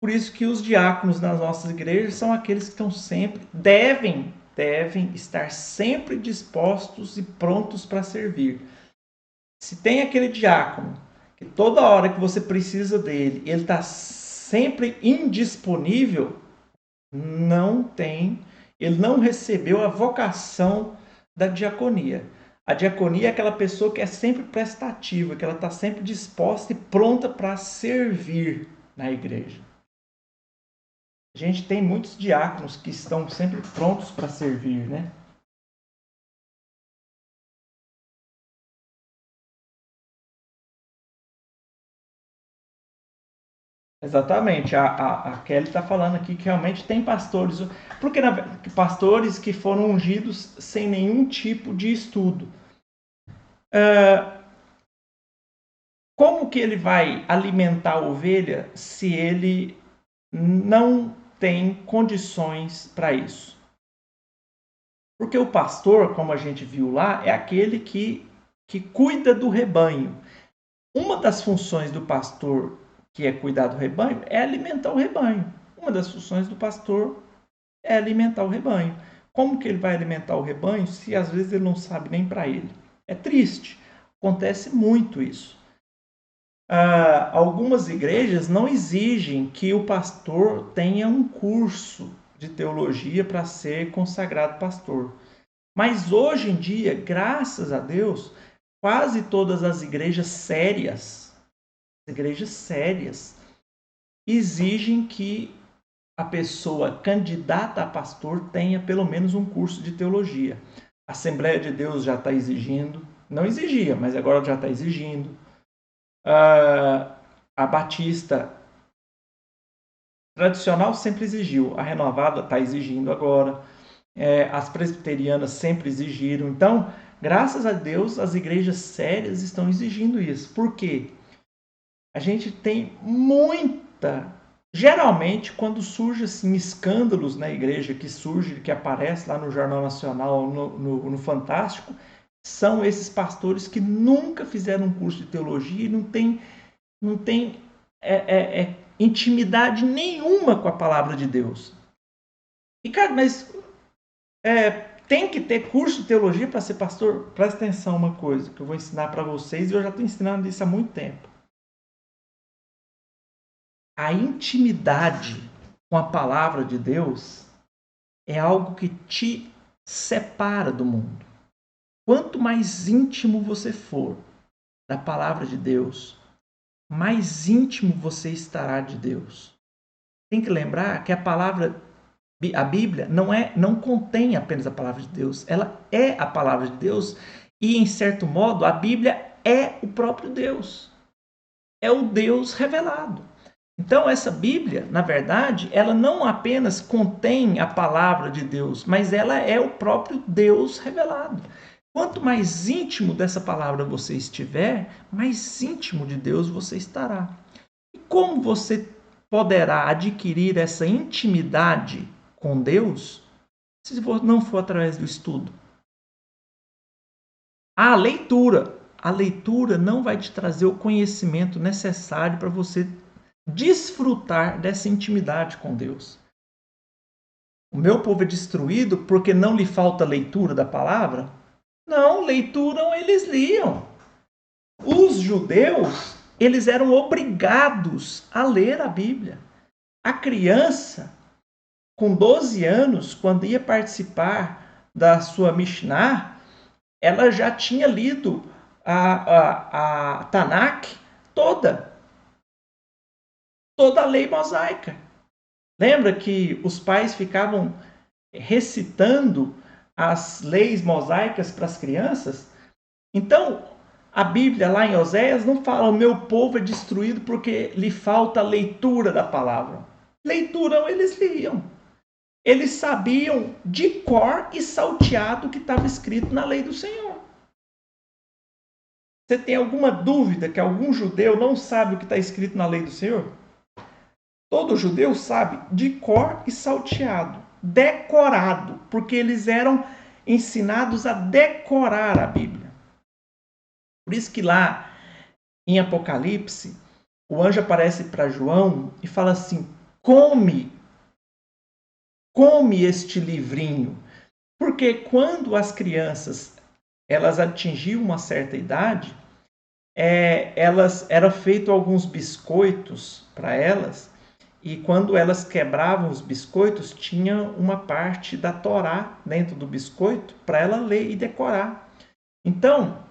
Por isso que os diáconos nas nossas igrejas são aqueles que estão sempre, devem estar sempre dispostos e prontos para servir. Se tem aquele diácono que toda hora que você precisa dele, ele está sempre indisponível, ele não recebeu a vocação da diaconia. A diaconia é aquela pessoa que é sempre prestativa, que ela está sempre disposta e pronta para servir na igreja. A gente tem muitos diáconos que estão sempre prontos para servir, né? Exatamente. A Kelly está falando aqui que realmente tem pastores, porque pastores que foram ungidos sem nenhum tipo de estudo. Como que ele vai alimentar a ovelha se ele não tem condições para isso? Porque o pastor, como a gente viu lá, é aquele que cuida do rebanho. Uma das funções do pastor, que é cuidar do rebanho, é alimentar o rebanho. Uma das funções do pastor é alimentar o rebanho. Como que ele vai alimentar o rebanho se às vezes ele não sabe nem para ele? É triste. Acontece muito isso. Algumas igrejas não exigem que o pastor tenha um curso de teologia para ser consagrado pastor. Mas hoje em dia, graças a Deus, quase todas as igrejas sérias exigem que a pessoa candidata a pastor tenha pelo menos um curso de teologia. A Assembleia de Deus já está exigindo, não exigia, mas agora já está exigindo. A Batista tradicional sempre exigiu, a Renovada está exigindo agora, as presbiterianas sempre exigiram. Então, graças a Deus, as igrejas sérias estão exigindo isso. Por quê? A gente tem muita... Geralmente, quando surge assim, escândalos na igreja, que aparece lá no Jornal Nacional, no Fantástico, são esses pastores que nunca fizeram um curso de teologia e não tem intimidade nenhuma com a palavra de Deus. E, cara, mas tem que ter curso de teologia para ser pastor? Presta atenção uma coisa que eu vou ensinar para vocês e eu já estou ensinando isso há muito tempo. A intimidade com a palavra de Deus é algo que te separa do mundo. Quanto mais íntimo você for da palavra de Deus, mais íntimo você estará de Deus. Tem que lembrar que a Bíblia não contém apenas a palavra de Deus, ela é a palavra de Deus e, em certo modo, a Bíblia é o próprio Deus. É o Deus revelado. Então, essa Bíblia, na verdade, ela não apenas contém a palavra de Deus, mas ela é o próprio Deus revelado. Quanto mais íntimo dessa palavra você estiver, mais íntimo de Deus você estará. E como você poderá adquirir essa intimidade com Deus se não for através do estudo? A leitura. A leitura não vai te trazer o conhecimento necessário para você desfrutar dessa intimidade com Deus. O meu povo é destruído porque não lhe falta leitura da palavra? Não, leitura eles liam. Os judeus, eles eram obrigados a ler a Bíblia. A criança, com 12 anos, quando ia participar da sua Mishnah, ela já tinha lido a Tanakh toda a lei mosaica. Lembra que os pais ficavam recitando as leis mosaicas para as crianças? Então, a Bíblia lá em Oséias não fala o meu povo é destruído porque lhe falta a leitura da palavra. Leitura eles liam. Eles sabiam de cor e salteado o que estava escrito na lei do Senhor. Você tem alguma dúvida que algum judeu não sabe o que está escrito na lei do Senhor? Todo judeu sabe de cor e salteado, decorado, porque eles eram ensinados a decorar a Bíblia. Por isso que lá em Apocalipse, o anjo aparece para João e fala assim: come este livrinho. Porque quando as crianças elas atingiam uma certa idade, elas eram feitos alguns biscoitos para elas, e quando elas quebravam os biscoitos, tinha uma parte da Torá dentro do biscoito para ela ler e decorar. Então,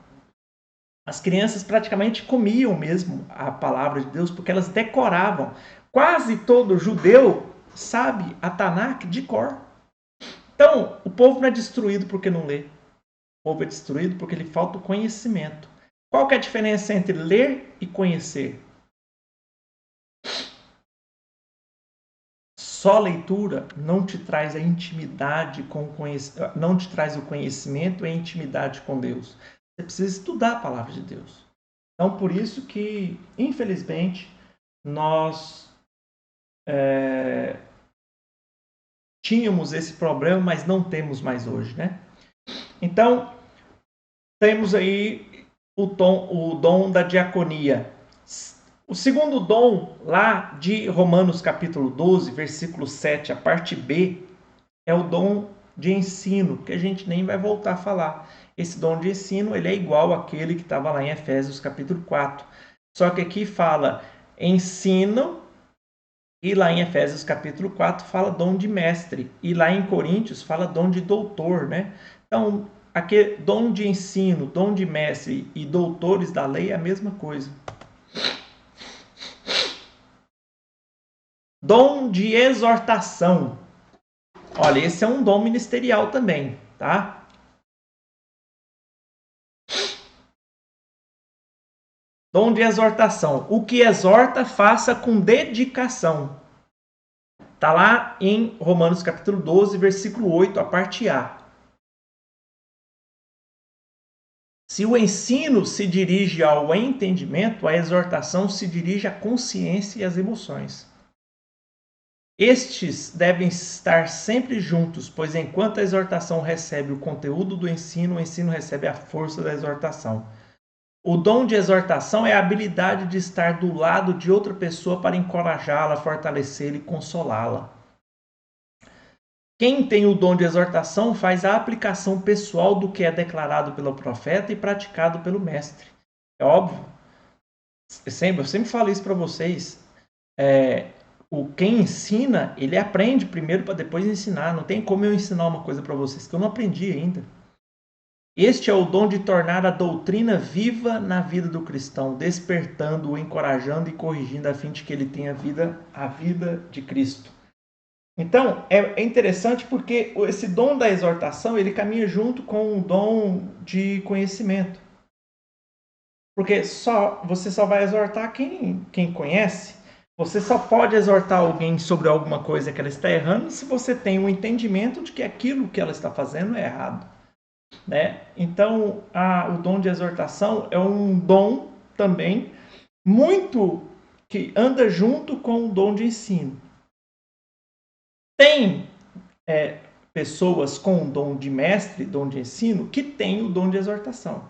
as crianças praticamente comiam mesmo a palavra de Deus, porque elas decoravam. Quase todo judeu sabe a Tanakh de cor. Então, o povo não é destruído porque não lê. O povo é destruído porque lhe falta o conhecimento. Qual que é a diferença entre ler e conhecer? Só leitura não te traz a intimidade com o conhecimento, não te traz o conhecimento e a intimidade com Deus. Você precisa estudar a palavra de Deus. Então, por isso que, infelizmente, nós tínhamos esse problema, mas não temos mais hoje, né? Então, temos aí o dom da diaconia. O segundo dom, lá de Romanos capítulo 12, versículo 7, a parte B, é o dom de ensino, que a gente nem vai voltar a falar. Esse dom de ensino, ele é igual àquele que estava lá em Efésios capítulo 4. Só que aqui fala ensino, e lá em Efésios capítulo 4 fala dom de mestre, e lá em Coríntios fala dom de doutor, né? Então, aqui, dom de ensino, dom de mestre e doutores da lei é a mesma coisa. Dom de exortação. Olha, esse é um dom ministerial também, tá? Dom de exortação. O que exorta, faça com dedicação. Está lá em Romanos capítulo 12, versículo 8, a parte A. Se o ensino se dirige ao entendimento, a exortação se dirige à consciência e às emoções. Estes devem estar sempre juntos, pois enquanto a exortação recebe o conteúdo do ensino, o ensino recebe a força da exortação. O dom de exortação é a habilidade de estar do lado de outra pessoa para encorajá-la, fortalecê-la e consolá-la. Quem tem o dom de exortação faz a aplicação pessoal do que é declarado pelo profeta e praticado pelo mestre. É óbvio. Eu sempre falo isso para vocês. Quem ensina, ele aprende primeiro para depois ensinar. Não tem como eu ensinar uma coisa para vocês que eu não aprendi ainda. Este é o dom de tornar a doutrina viva na vida do cristão, despertando-o, encorajando e corrigindo a fim de que ele tenha a vida de Cristo. Então, é interessante porque esse dom da exortação, ele caminha junto com o dom de conhecimento. Porque você só vai exortar quem conhece. Você só pode exortar alguém sobre alguma coisa que ela está errando se você tem um entendimento de que aquilo que ela está fazendo é errado. né? Então, o dom de exortação é um dom também muito que anda junto com o dom de ensino. Tem pessoas com o dom de mestre, dom de ensino, que têm o dom de exortação.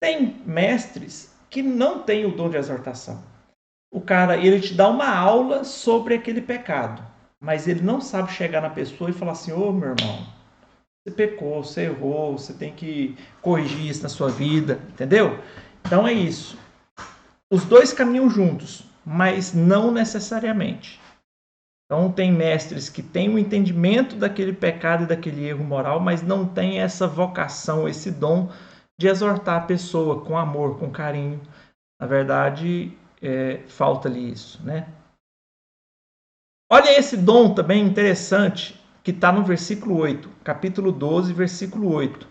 Tem mestres que não têm o dom de exortação. O cara, ele te dá uma aula sobre aquele pecado, mas ele não sabe chegar na pessoa e falar assim: ô meu irmão, você pecou, você errou, você tem que corrigir isso na sua vida, entendeu? Então é isso. Os dois caminham juntos, mas não necessariamente. Então tem mestres que têm o entendimento daquele pecado e daquele erro moral, mas não tem essa vocação, esse dom de exortar a pessoa com amor, com carinho. Na verdade, falta-lhe isso, né? Olha esse dom também interessante que está no versículo 8, capítulo 12, versículo 8.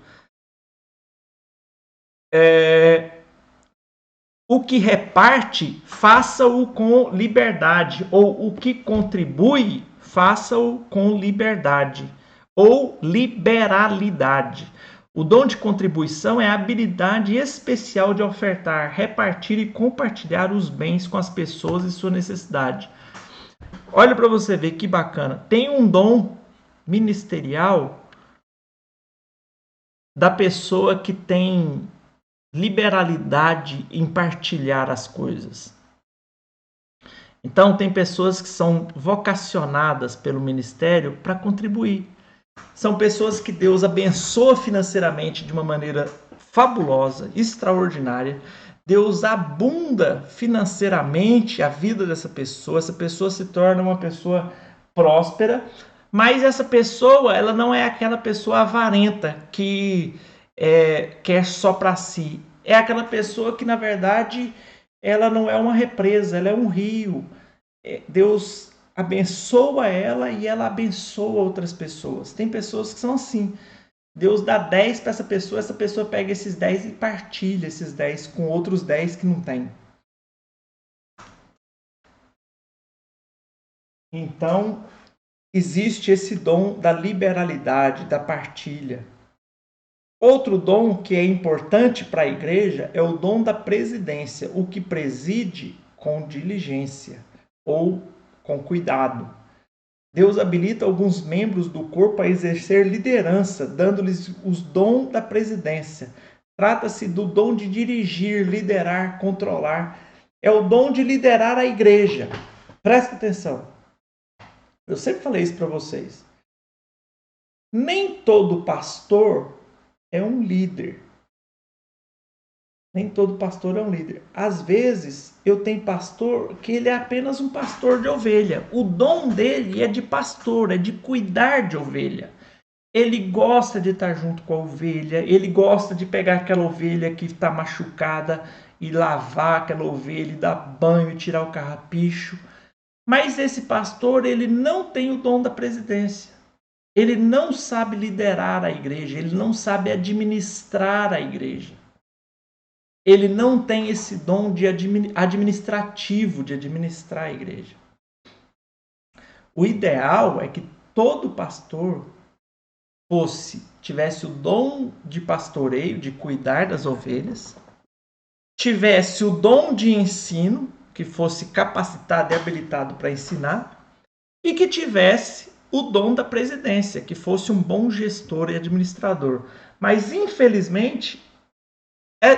O que reparte, faça-o com liberdade, ou o que contribui, faça-o com liberdade, ou liberalidade. O dom de contribuição é a habilidade especial de ofertar, repartir e compartilhar os bens com as pessoas e sua necessidade. Olha para você ver que bacana. Tem um dom ministerial da pessoa que tem liberalidade em partilhar as coisas. Então, tem pessoas que são vocacionadas pelo ministério para contribuir. São pessoas que Deus abençoa financeiramente de uma maneira fabulosa, extraordinária. Deus abunda financeiramente a vida dessa pessoa. Essa pessoa se torna uma pessoa próspera, mas essa pessoa, ela não é aquela pessoa avarenta que quer só para si. É aquela pessoa que, na verdade, ela não é uma represa, ela é um rio. Deus abençoa ela e ela abençoa outras pessoas. Tem pessoas que são assim. Deus dá 10 para essa pessoa pega esses 10 e partilha esses 10 com outros 10 que não tem. Então, existe esse dom da liberalidade, da partilha. Outro dom que é importante para a igreja é o dom da presidência, o que preside com diligência ou com cuidado. Deus habilita alguns membros do corpo a exercer liderança, dando-lhes os dons da presidência. Trata-se do dom de dirigir, liderar, controlar. É o dom de liderar a igreja. Presta atenção. Eu sempre falei isso para vocês. Nem todo pastor é um líder. Nem todo pastor é um líder. Às vezes, eu tenho pastor que ele é apenas um pastor de ovelha. O dom dele é de pastor, é de cuidar de ovelha. Ele gosta de estar junto com a ovelha, ele gosta de pegar aquela ovelha que está machucada e lavar aquela ovelha, e dar banho e tirar o carrapicho. Mas esse pastor, ele não tem o dom da presidência. Ele não sabe liderar a igreja, ele não sabe administrar a igreja. Ele não tem esse dom de administrativo, de administrar a igreja. O ideal é que todo pastor tivesse o dom de pastoreio, de cuidar das ovelhas, tivesse o dom de ensino, que fosse capacitado e habilitado para ensinar, e que tivesse o dom da presidência, que fosse um bom gestor e administrador. Mas, infelizmente,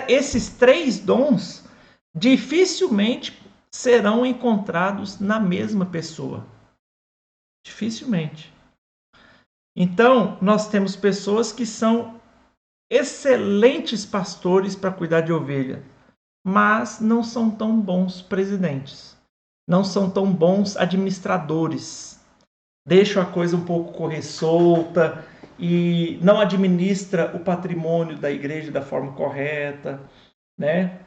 esses três dons dificilmente serão encontrados na mesma pessoa. Dificilmente. Então, nós temos pessoas que são excelentes pastores para cuidar de ovelha, mas não são tão bons presidentes, não são tão bons administradores. Deixam a coisa um pouco correr solta e não administra o patrimônio da igreja da forma correta, né?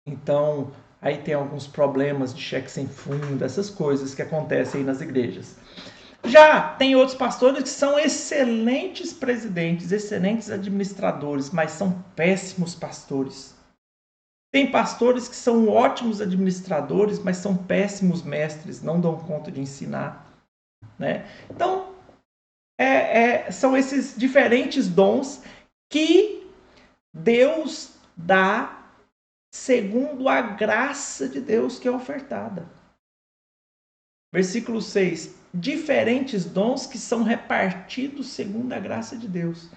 Então, aí tem alguns problemas de cheque sem fundo, essas coisas que acontecem aí nas igrejas. Já tem outros pastores que são excelentes presidentes, excelentes administradores, mas são péssimos pastores. Tem pastores que são ótimos administradores, mas são péssimos mestres, não dão conta de ensinar, né? Então, são esses diferentes dons que Deus dá segundo a graça de Deus que é ofertada. Versículo 6. Diferentes dons que são repartidos segundo a graça de Deus.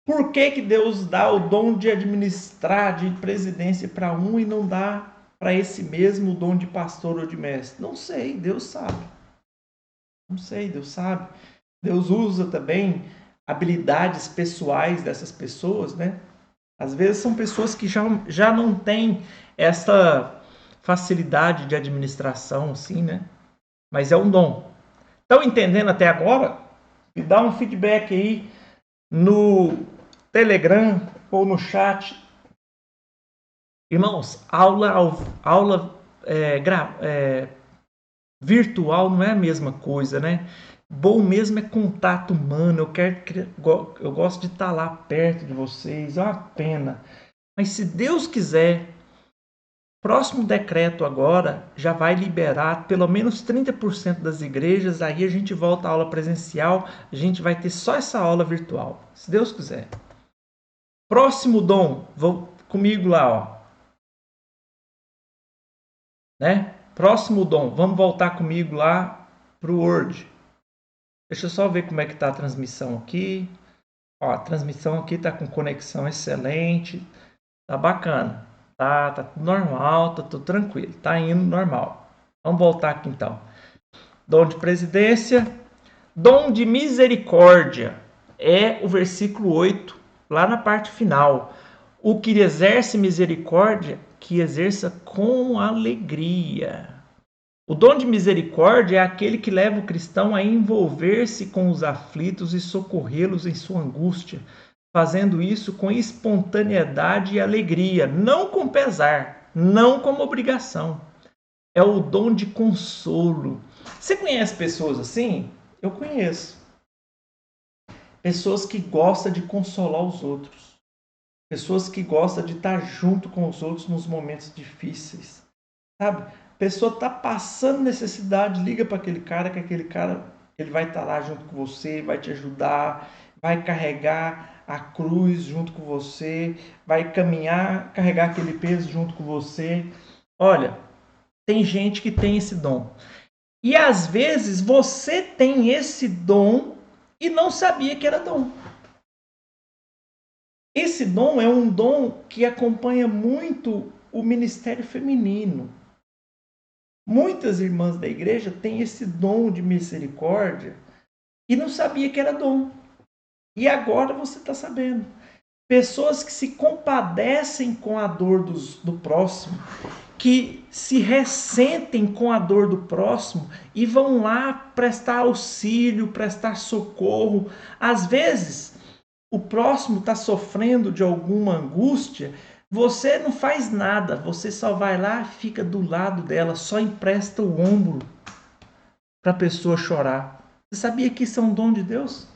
Por que Deus dá o dom de administrar, de presidência para um e não dá para esse mesmo o dom de pastor ou de mestre? Não sei, Deus sabe. Não sei, Deus sabe. Deus usa também habilidades pessoais dessas pessoas, né? Às vezes são pessoas que já não têm essa facilidade de administração, assim, né? Mas é um dom. Estão entendendo até agora? Me dá um feedback aí no Telegram ou no chat. Irmãos, aula virtual não é a mesma coisa, né? Bom mesmo é contato humano. Eu gosto de estar lá perto de vocês. É uma pena. Mas se Deus quiser, próximo decreto agora já vai liberar pelo menos 30% das igrejas. Aí a gente volta à aula presencial. A gente vai ter só essa aula virtual. Se Deus quiser. Próximo dom. Vou comigo lá, ó. Né? Próximo dom. Vamos voltar comigo lá para o Word. Deixa eu só ver como é que está a transmissão aqui. Ó, a transmissão aqui está com conexão excelente. Tá bacana. Tá tudo normal, tá tudo tranquilo. Tá indo normal. Vamos voltar aqui então. Dom de presidência. Dom de misericórdia. É o versículo 8, lá na parte final. O que exerce misericórdia, que exerça com alegria. O dom de misericórdia é aquele que leva o cristão a envolver-se com os aflitos e socorrê-los em sua angústia, fazendo isso com espontaneidade e alegria, não com pesar, não como obrigação. É o dom de consolo. Você conhece pessoas assim? Eu conheço. Pessoas que gostam de consolar os outros. Pessoas que gostam de estar junto com os outros nos momentos difíceis. Sabe? A pessoa está passando necessidade, liga para aquele cara, que aquele cara ele vai estar lá junto com você, vai te ajudar, vai carregar a cruz junto com você, vai caminhar, carregar aquele peso junto com você. Olha, tem gente que tem esse dom. E às vezes você tem esse dom e não sabia que era dom. Esse dom é um dom que acompanha muito o ministério feminino. Muitas irmãs da igreja têm esse dom de misericórdia e não sabia que era dom. E agora você está sabendo. Pessoas que se compadecem com a dor do próximo, que se ressentem com a dor do próximo e vão lá prestar auxílio, prestar socorro. Às vezes, o próximo está sofrendo de alguma angústia, você não faz nada, você só vai lá, fica do lado dela, só empresta o ombro para a pessoa chorar. Você sabia que isso é um dom de Deus?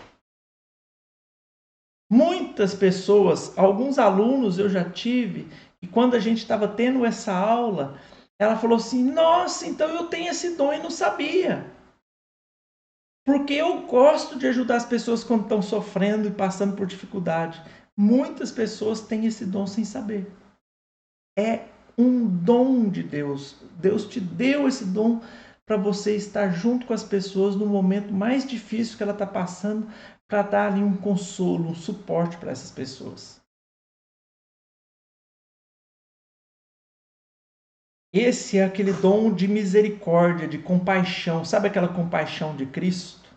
Muitas pessoas, alguns alunos eu já tive, e quando a gente estava tendo essa aula, ela falou assim: nossa, então eu tenho esse dom e não sabia. Porque eu gosto de ajudar as pessoas quando estão sofrendo e passando por dificuldade. Muitas pessoas têm esse dom sem saber. É um dom de Deus. Deus te deu esse dom para você estar junto com as pessoas no momento mais difícil que ela está passando, para dar ali um consolo, um suporte para essas pessoas. Esse é aquele dom de misericórdia, de compaixão. Sabe aquela compaixão de Cristo?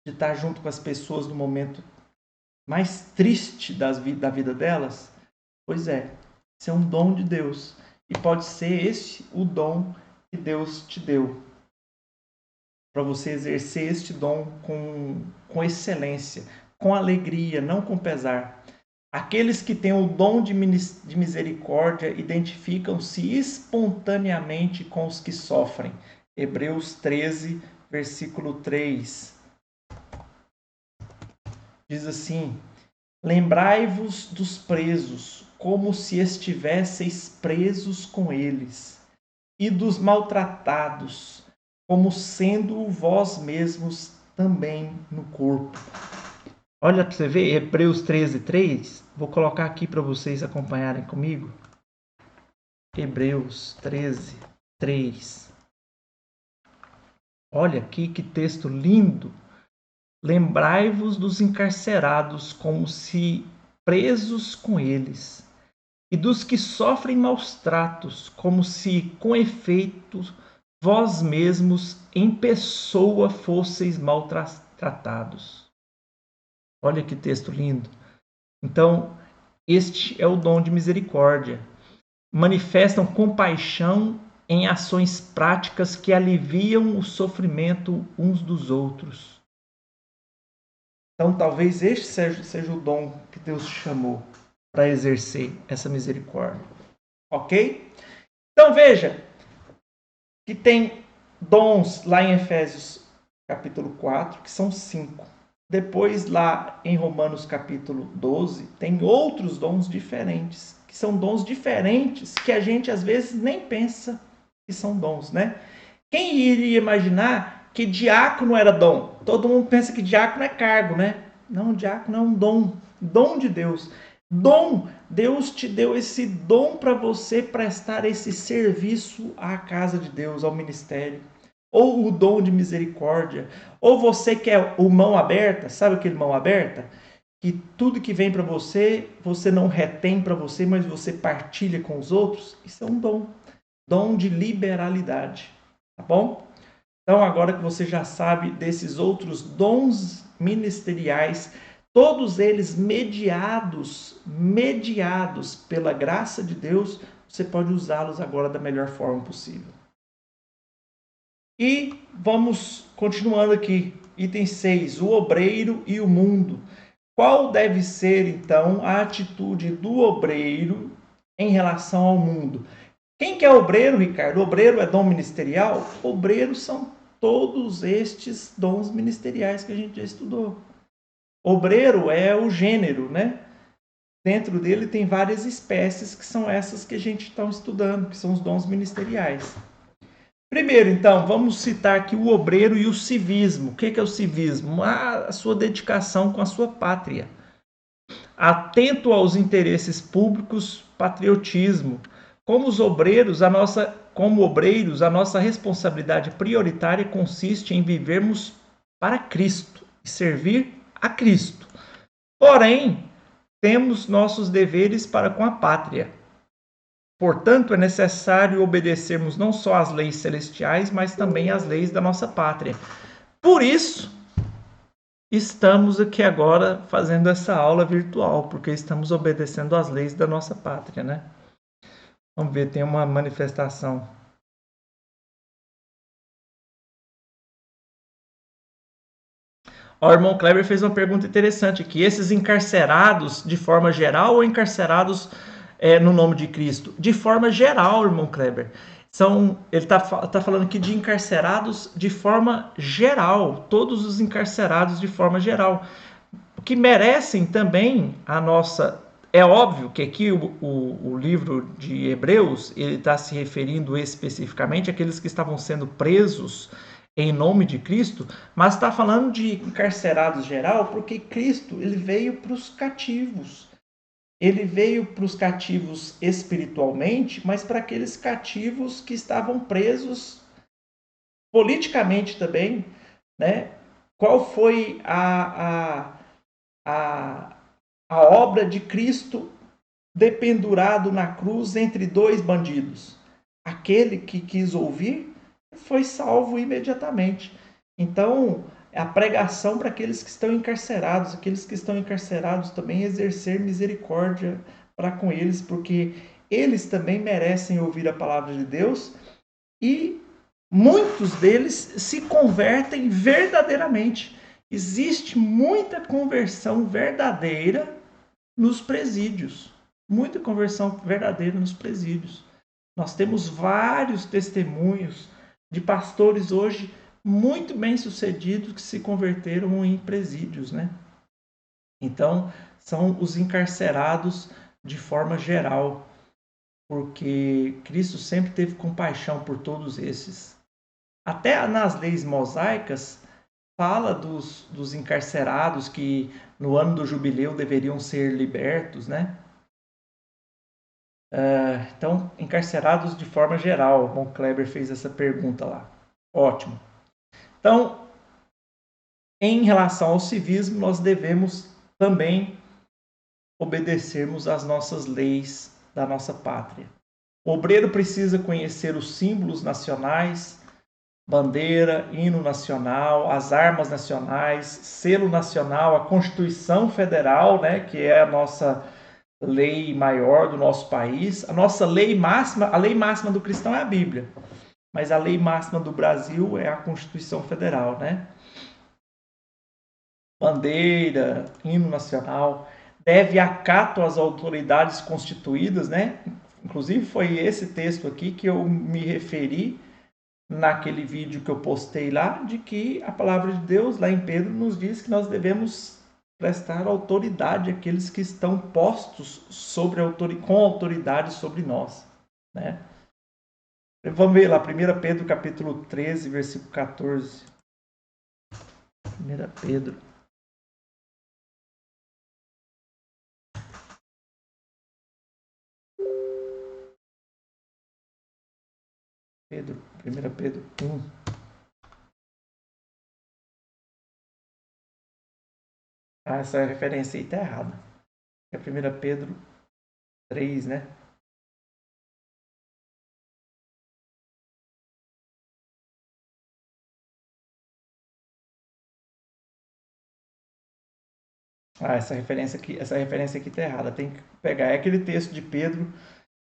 De estar junto com as pessoas no momento mais triste da vida delas? Pois é, esse é um dom de Deus. E pode ser esse o dom que Deus te deu. Para você exercer este dom com excelência, com alegria, não com pesar. Aqueles que têm o dom de misericórdia identificam-se espontaneamente com os que sofrem. Hebreus 13, versículo 3. Diz assim: lembrai-vos dos presos, como se estivesseis presos com eles, e dos maltratados, como sendo vós mesmos também no corpo. Olha para você ver, Hebreus 13:3. Vou colocar aqui para vocês acompanharem comigo. Hebreus 13:3. Olha aqui que texto lindo. Lembrai-vos dos encarcerados como se presos com eles, e dos que sofrem maus tratos, como se, com efeito, vós mesmos em pessoa fosseis maltratados. Olha que texto lindo. Então, este é o dom de misericórdia. Manifestam compaixão em ações práticas que aliviam o sofrimento uns dos outros. Então, talvez este seja o dom que Deus chamou para exercer essa misericórdia. Ok? Então, veja que tem dons lá em Efésios capítulo 4, que são 5. Depois, lá em Romanos capítulo 12, tem outros dons diferentes, que são dons diferentes que a gente às vezes nem pensa que são dons, né? Quem iria imaginar que diácono era dom? Todo mundo pensa que diácono é cargo, né? Não, diácono é um dom de Deus. Dom, Deus te deu esse dom para você prestar esse serviço à casa de Deus, ao ministério. Ou o dom de misericórdia, ou você quer o mão aberta, sabe aquele mão aberta? Que tudo que vem para você, você não retém para você, mas você partilha com os outros. Isso é um dom de liberalidade, tá bom? Então, agora que você já sabe desses outros dons ministeriais, todos eles mediados pela graça de Deus, você pode usá-los agora da melhor forma possível. E vamos continuando aqui. Item 6, o obreiro e o mundo. Qual deve ser, então, a atitude do obreiro em relação ao mundo? Quem que é obreiro, Ricardo? Obreiro é dom ministerial? Obreiros são todos estes dons ministeriais que a gente já estudou. Obreiro é o gênero, né? Dentro dele tem várias espécies que são essas que a gente está estudando, que são os dons ministeriais. Primeiro, então, vamos citar aqui o obreiro e o civismo. O que é o civismo? A sua dedicação com a sua pátria. Atento aos interesses públicos, patriotismo. Como obreiros, a nossa responsabilidade prioritária consiste em vivermos para Cristo e servir a Cristo. Porém, temos nossos deveres para com a pátria. Portanto, é necessário obedecermos não só às leis celestiais, mas também às leis da nossa pátria. Por isso, estamos aqui agora fazendo essa aula virtual, porque estamos obedecendo às leis da nossa pátria, né? Vamos ver, tem uma manifestação. O irmão Kleber fez uma pergunta interessante aqui. Esses encarcerados de forma geral ou encarcerados no nome de Cristo? De forma geral, irmão Kleber. Ele está falando aqui de encarcerados de forma geral. Todos os encarcerados de forma geral. Que merecem também a nossa... É óbvio que aqui o livro de Hebreus, ele está se referindo especificamente àqueles que estavam sendo presos em nome de Cristo, mas está falando de encarcerados geral, porque Cristo ele veio para os cativos. Ele veio para os cativos espiritualmente, mas para aqueles cativos que estavam presos politicamente também, né? Qual foi a obra de Cristo dependurado na cruz entre dois bandidos? Aquele que quis ouvir foi salvo imediatamente. Então, a pregação para aqueles que estão encarcerados, também exercer misericórdia para com eles, porque eles também merecem ouvir a palavra de Deus e muitos deles se convertem verdadeiramente. Existe muita conversão verdadeira nos presídios. Muita conversão verdadeira nos presídios. Nós temos vários testemunhos de pastores hoje muito bem-sucedidos que se converteram em presídios, né? Então, são os encarcerados de forma geral, porque Cristo sempre teve compaixão por todos esses. Até nas leis mosaicas, fala dos encarcerados que no ano do jubileu deveriam ser libertos, né? Então, encarcerados de forma geral. O Von Kleber fez essa pergunta lá. Ótimo. Então, em relação ao civismo, nós devemos também obedecermos às nossas leis da nossa pátria. O obreiro precisa conhecer os símbolos nacionais, bandeira, hino nacional, as armas nacionais, selo nacional, a Constituição Federal, né, que é a nossa lei maior do nosso país. A nossa lei máxima, a lei máxima do cristão é a Bíblia, mas a lei máxima do Brasil é a Constituição Federal, né? Bandeira, hino nacional, deve acato às autoridades constituídas, né? Inclusive foi esse texto aqui que eu me referi naquele vídeo que eu postei lá, de que a palavra de Deus lá em Pedro nos diz que nós devemos prestar autoridade àqueles que estão postos com autoridade sobre nós, né? Vamos ver lá, 1 Pedro capítulo 13, versículo 14. 1 Pedro. Pedro, 1 Pedro 1. Essa referência aí tá errada. É 1 Pedro 3, né? Essa referência aqui tá errada. Tem que pegar. É aquele texto de Pedro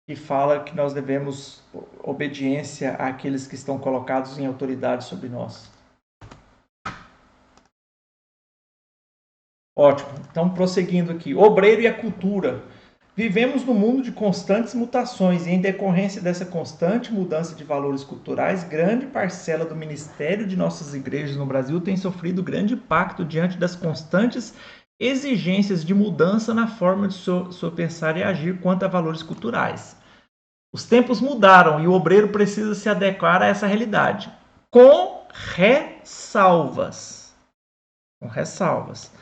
que fala que nós devemos obediência àqueles que estão colocados em autoridade sobre nós. Ótimo. Então, prosseguindo aqui. Obreiro e a cultura. Vivemos num mundo de constantes mutações e, em decorrência dessa constante mudança de valores culturais, grande parcela do ministério de nossas igrejas no Brasil tem sofrido grande impacto diante das constantes exigências de mudança na forma de seu pensar e agir quanto a valores culturais. Os tempos mudaram e o obreiro precisa se adequar a essa realidade, com ressalvas. Com ressalvas.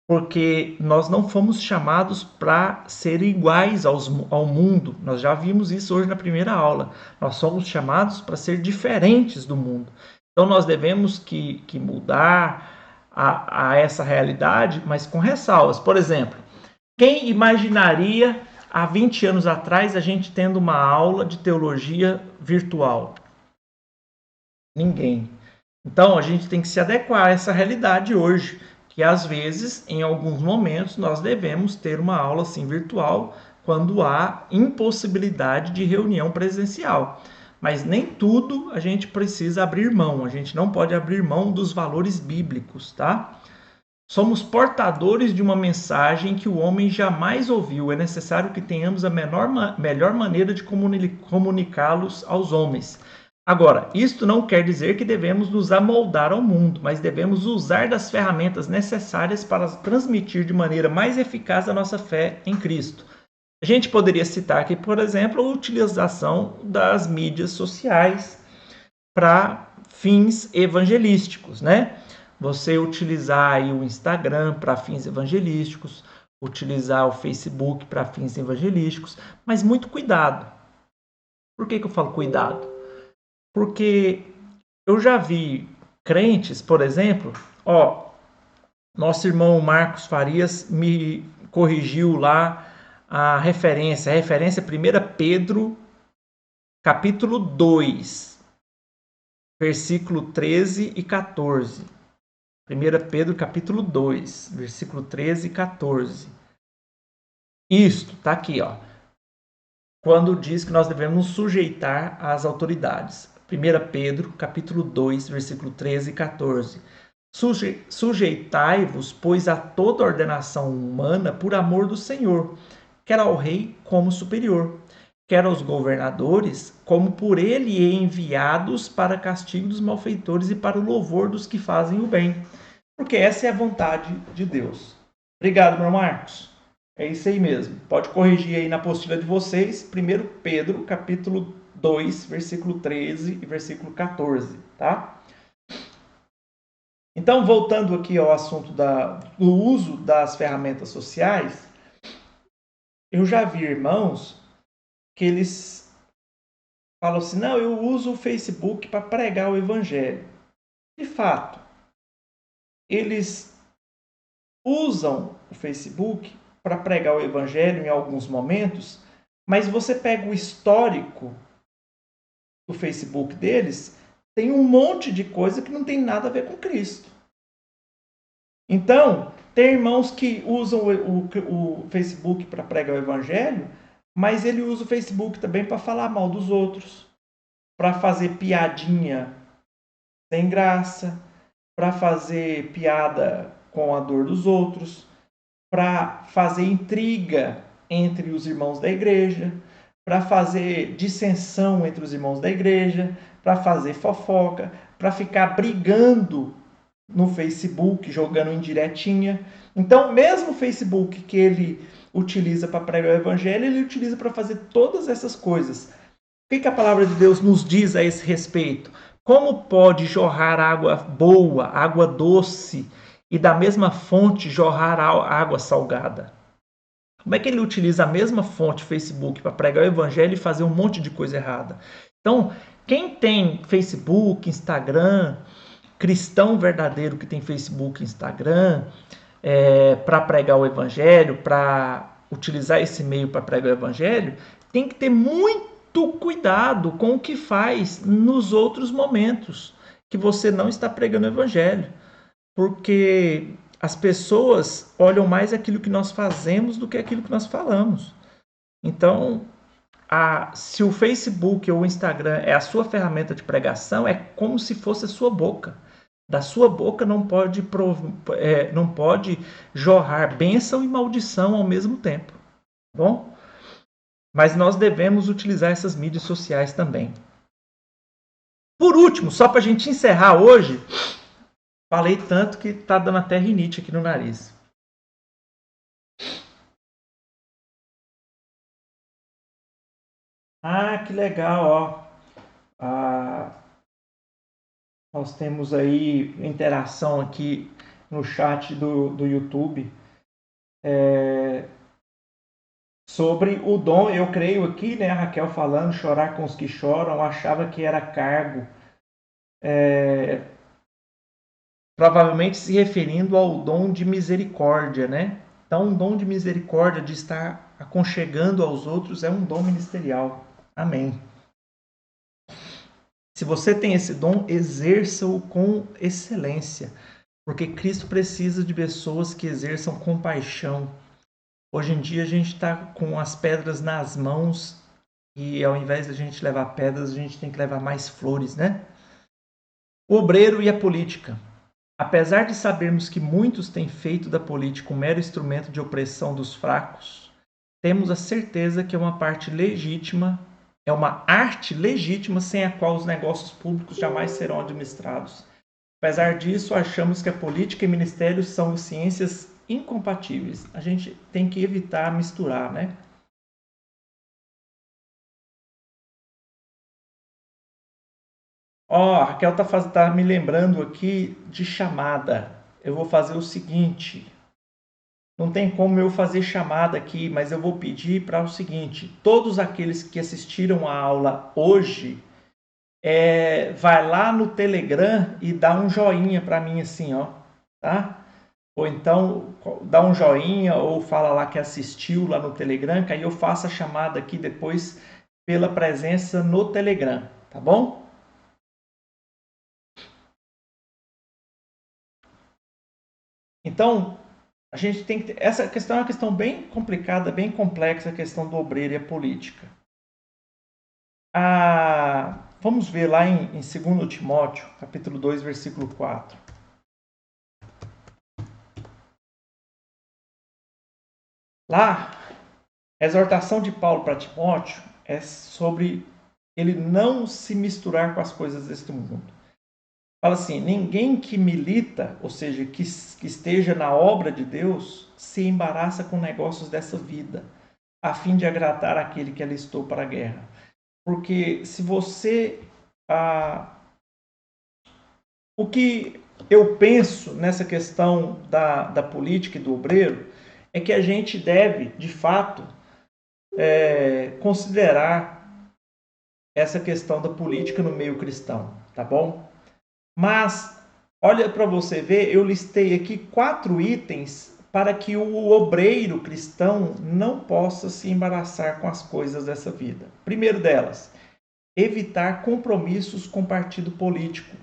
Porque nós não fomos chamados para ser iguais ao mundo. Nós já vimos isso hoje na primeira aula. Nós somos chamados para ser diferentes do mundo. Então nós devemos que mudar a essa realidade, mas com ressalvas. Por exemplo, quem imaginaria há 20 anos atrás a gente tendo uma aula de teologia virtual? Ninguém. Então a gente tem que se adequar a essa realidade hoje, que às vezes, em alguns momentos, nós devemos ter uma aula assim virtual quando há impossibilidade de reunião presencial. Mas nem tudo a gente precisa abrir mão, a gente não pode abrir mão dos valores bíblicos, tá? Somos portadores de uma mensagem que o homem jamais ouviu. É necessário que tenhamos a melhor maneira de comunicá-los aos homens. Agora, isto não quer dizer que devemos nos amoldar ao mundo, mas devemos usar das ferramentas necessárias para transmitir de maneira mais eficaz a nossa fé em Cristo. A gente poderia citar aqui, por exemplo, a utilização das mídias sociais para fins evangelísticos, né? Você utilizar aí o Instagram para fins evangelísticos, utilizar o Facebook para fins evangelísticos, mas muito cuidado. Por que eu falo cuidado? Porque eu já vi crentes, por exemplo, nosso irmão Marcos Farias me corrigiu lá a referência 1 Pedro, capítulo 2, versículo 13 e 14. 1 Pedro, capítulo 2, versículo 13 e 14. Isto, tá aqui, quando diz que nós devemos nos sujeitar às autoridades. 1 Pedro, capítulo 2, versículo 13 e 14. Sujeitai-vos, pois, a toda ordenação humana por amor do Senhor, quer ao rei como superior, quer aos governadores, como por ele enviados para castigo dos malfeitores e para o louvor dos que fazem o bem. Porque essa é a vontade de Deus. Obrigado, meu Marcos. É isso aí mesmo. Pode corrigir aí na apostila de vocês, 1 Pedro, capítulo 2, versículo 13 e versículo 14, tá? Então, voltando aqui ao assunto do uso das ferramentas sociais, eu já vi irmãos que eles falam assim, não, eu uso o Facebook para pregar o evangelho. De fato, eles usam o Facebook para pregar o evangelho em alguns momentos, mas você pega o histórico do Facebook deles, tem um monte de coisa que não tem nada a ver com Cristo. Então, tem irmãos que usam o Facebook para pregar o evangelho, mas ele usa o Facebook também para falar mal dos outros, para fazer piadinha sem graça, para fazer piada com a dor dos outros, para fazer intriga entre os irmãos da igreja, para fazer dissensão entre os irmãos da igreja, para fazer fofoca, para ficar brigando no Facebook, jogando indiretinha. Então, mesmo o Facebook que ele utiliza para pregar o evangelho, ele utiliza para fazer todas essas coisas. O que a palavra de Deus nos diz a esse respeito? Como pode jorrar água boa, água doce, e da mesma fonte jorrar água salgada? Como é que ele utiliza a mesma fonte, Facebook, para pregar o evangelho e fazer um monte de coisa errada? Então, quem tem Facebook, Instagram, cristão verdadeiro que tem Facebook e Instagram, para pregar o evangelho, para utilizar esse meio para pregar o evangelho, tem que ter muito cuidado com o que faz nos outros momentos que você não está pregando o evangelho. Porque as pessoas olham mais aquilo que nós fazemos do que aquilo que nós falamos. Então, se o Facebook ou o Instagram é a sua ferramenta de pregação, é como se fosse a sua boca. Da sua boca não pode jorrar bênção e maldição ao mesmo tempo. Bom? Mas nós devemos utilizar essas mídias sociais também. Por último, só para a gente encerrar hoje, falei tanto que está dando até rinite aqui no nariz. Ah, que legal, ó. Nós temos aí interação aqui no chat do YouTube sobre o dom. Eu creio aqui, né, a Raquel falando, chorar com os que choram, achava que era cargo. Provavelmente se referindo ao dom de misericórdia, né? Então, um dom de misericórdia, de estar aconchegando aos outros, é um dom ministerial. Amém. Se você tem esse dom, exerça-o com excelência, porque Cristo precisa de pessoas que exerçam compaixão. Hoje em dia a gente está com as pedras nas mãos e ao invés de a gente levar pedras, a gente tem que levar mais flores, né? O obreiro e a política. Apesar de sabermos que muitos têm feito da política um mero instrumento de opressão dos fracos, temos a certeza que é uma parte legítima, é uma arte legítima sem a qual os negócios públicos jamais serão administrados. Apesar disso, achamos que a política e ministério são ciências incompatíveis. A gente tem que evitar misturar, né? Ó, a Raquel tá me lembrando aqui de chamada. Eu vou fazer o seguinte. Não tem como eu fazer chamada aqui, mas eu vou pedir para o seguinte: todos aqueles que assistiram a aula hoje, vai lá no Telegram e dá um joinha para mim assim, ó, tá? Ou então dá um joinha ou fala lá que assistiu lá no Telegram, que aí eu faço a chamada aqui depois pela presença no Telegram, tá bom? Então, a gente tem que essa questão é uma questão bem complicada, bem complexa, a questão do obreiro e a política. Vamos ver lá em 2 Timóteo, capítulo 2, versículo 4. Lá, a exortação de Paulo para Timóteo é sobre ele não se misturar com as coisas deste mundo. Fala assim, ninguém que milita, ou seja, que esteja na obra de Deus, se embaraça com negócios dessa vida, a fim de agradar aquele que alistou para a guerra. Porque se você... o que eu penso nessa questão da política e do obreiro é que a gente deve, de fato, considerar essa questão da política no meio cristão, tá bom? Mas, olha para você ver, eu listei aqui 4 itens para que o obreiro cristão não possa se embaraçar com as coisas dessa vida. Primeiro delas, evitar compromissos com partido político.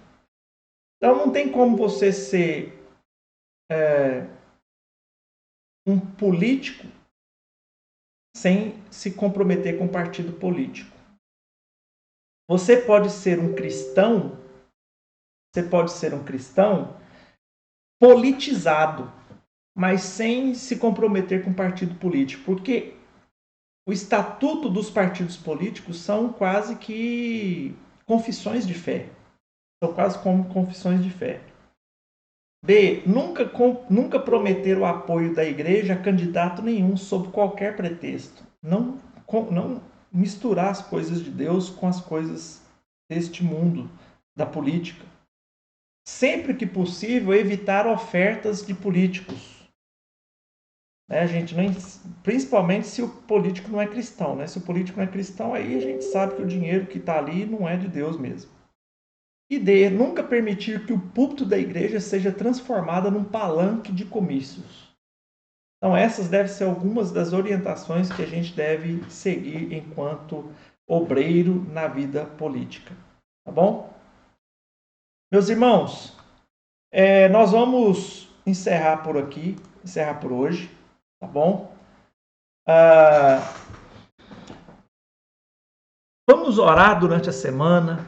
Então, não tem como você ser um político sem se comprometer com partido político. Você pode ser um cristão politizado, mas sem se comprometer com partido político, porque o estatuto dos partidos políticos são quase que confissões de fé. São quase como confissões de fé. B. Nunca prometer o apoio da igreja a candidato nenhum, sob qualquer pretexto. Não misturar as coisas de Deus com as coisas deste mundo, da política. Sempre que possível, evitar ofertas de políticos. Gente, principalmente se o político não é cristão. Se o político não é cristão, aí a gente sabe que o dinheiro que está ali não é de Deus mesmo. E D. Nunca permitir que o púlpito da igreja seja transformado num palanque de comícios. Então, essas devem ser algumas das orientações que a gente deve seguir enquanto obreiro na vida política. Tá bom? Meus irmãos, nós vamos encerrar por aqui, encerrar por hoje, tá bom? Vamos orar durante a semana.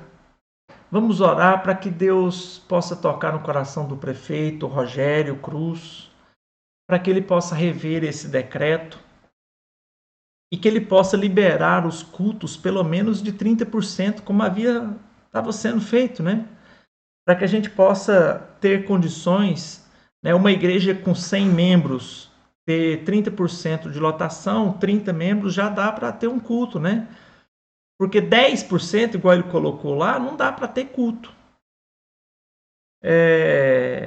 Vamos orar para que Deus possa tocar no coração do prefeito Rogério Cruz, para que ele possa rever esse decreto e que ele possa liberar os cultos pelo menos de 30%, como estava sendo feito, Para que a gente possa ter condições, uma igreja com 100 membros, ter 30% de lotação, 30 membros, já dá para ter um culto, Porque 10%, igual ele colocou lá, não dá para ter culto.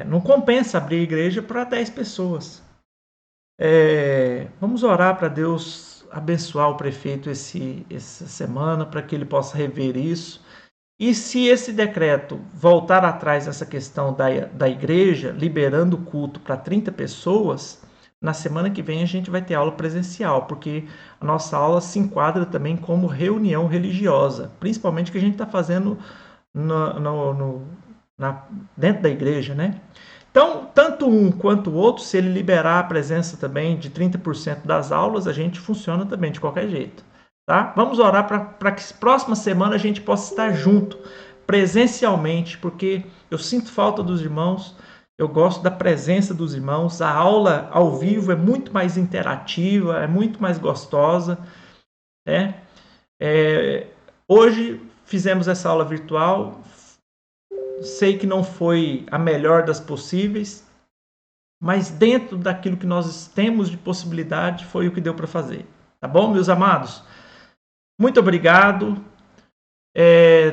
Não compensa abrir igreja para 10 pessoas. Vamos orar para Deus abençoar o prefeito essa semana, para que ele possa rever isso. E se esse decreto voltar atrás nessa questão da igreja, liberando o culto para 30 pessoas, na semana que vem a gente vai ter aula presencial, porque a nossa aula se enquadra também como reunião religiosa, principalmente que a gente está fazendo dentro da igreja, Então, tanto um quanto o outro, se ele liberar a presença também de 30% das aulas, a gente funciona também de qualquer jeito. Tá? Vamos orar para que próxima semana a gente possa estar junto, presencialmente, porque eu sinto falta dos irmãos, eu gosto da presença dos irmãos, a aula ao vivo é muito mais interativa, é muito mais gostosa. Hoje fizemos essa aula virtual, sei que não foi a melhor das possíveis, mas dentro daquilo que nós temos de possibilidade, foi o que deu para fazer. Tá bom, meus amados? Muito obrigado.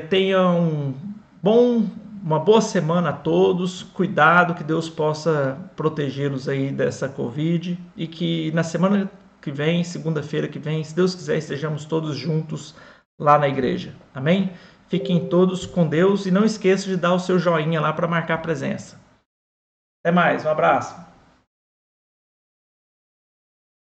Tenham uma boa semana a todos. Cuidado, que Deus possa protegê-los aí dessa Covid e que na semana que vem, segunda-feira que vem, se Deus quiser, estejamos todos juntos lá na igreja. Amém? Fiquem todos com Deus e não esqueçam de dar o seu joinha lá para marcar a presença. Até mais, um abraço.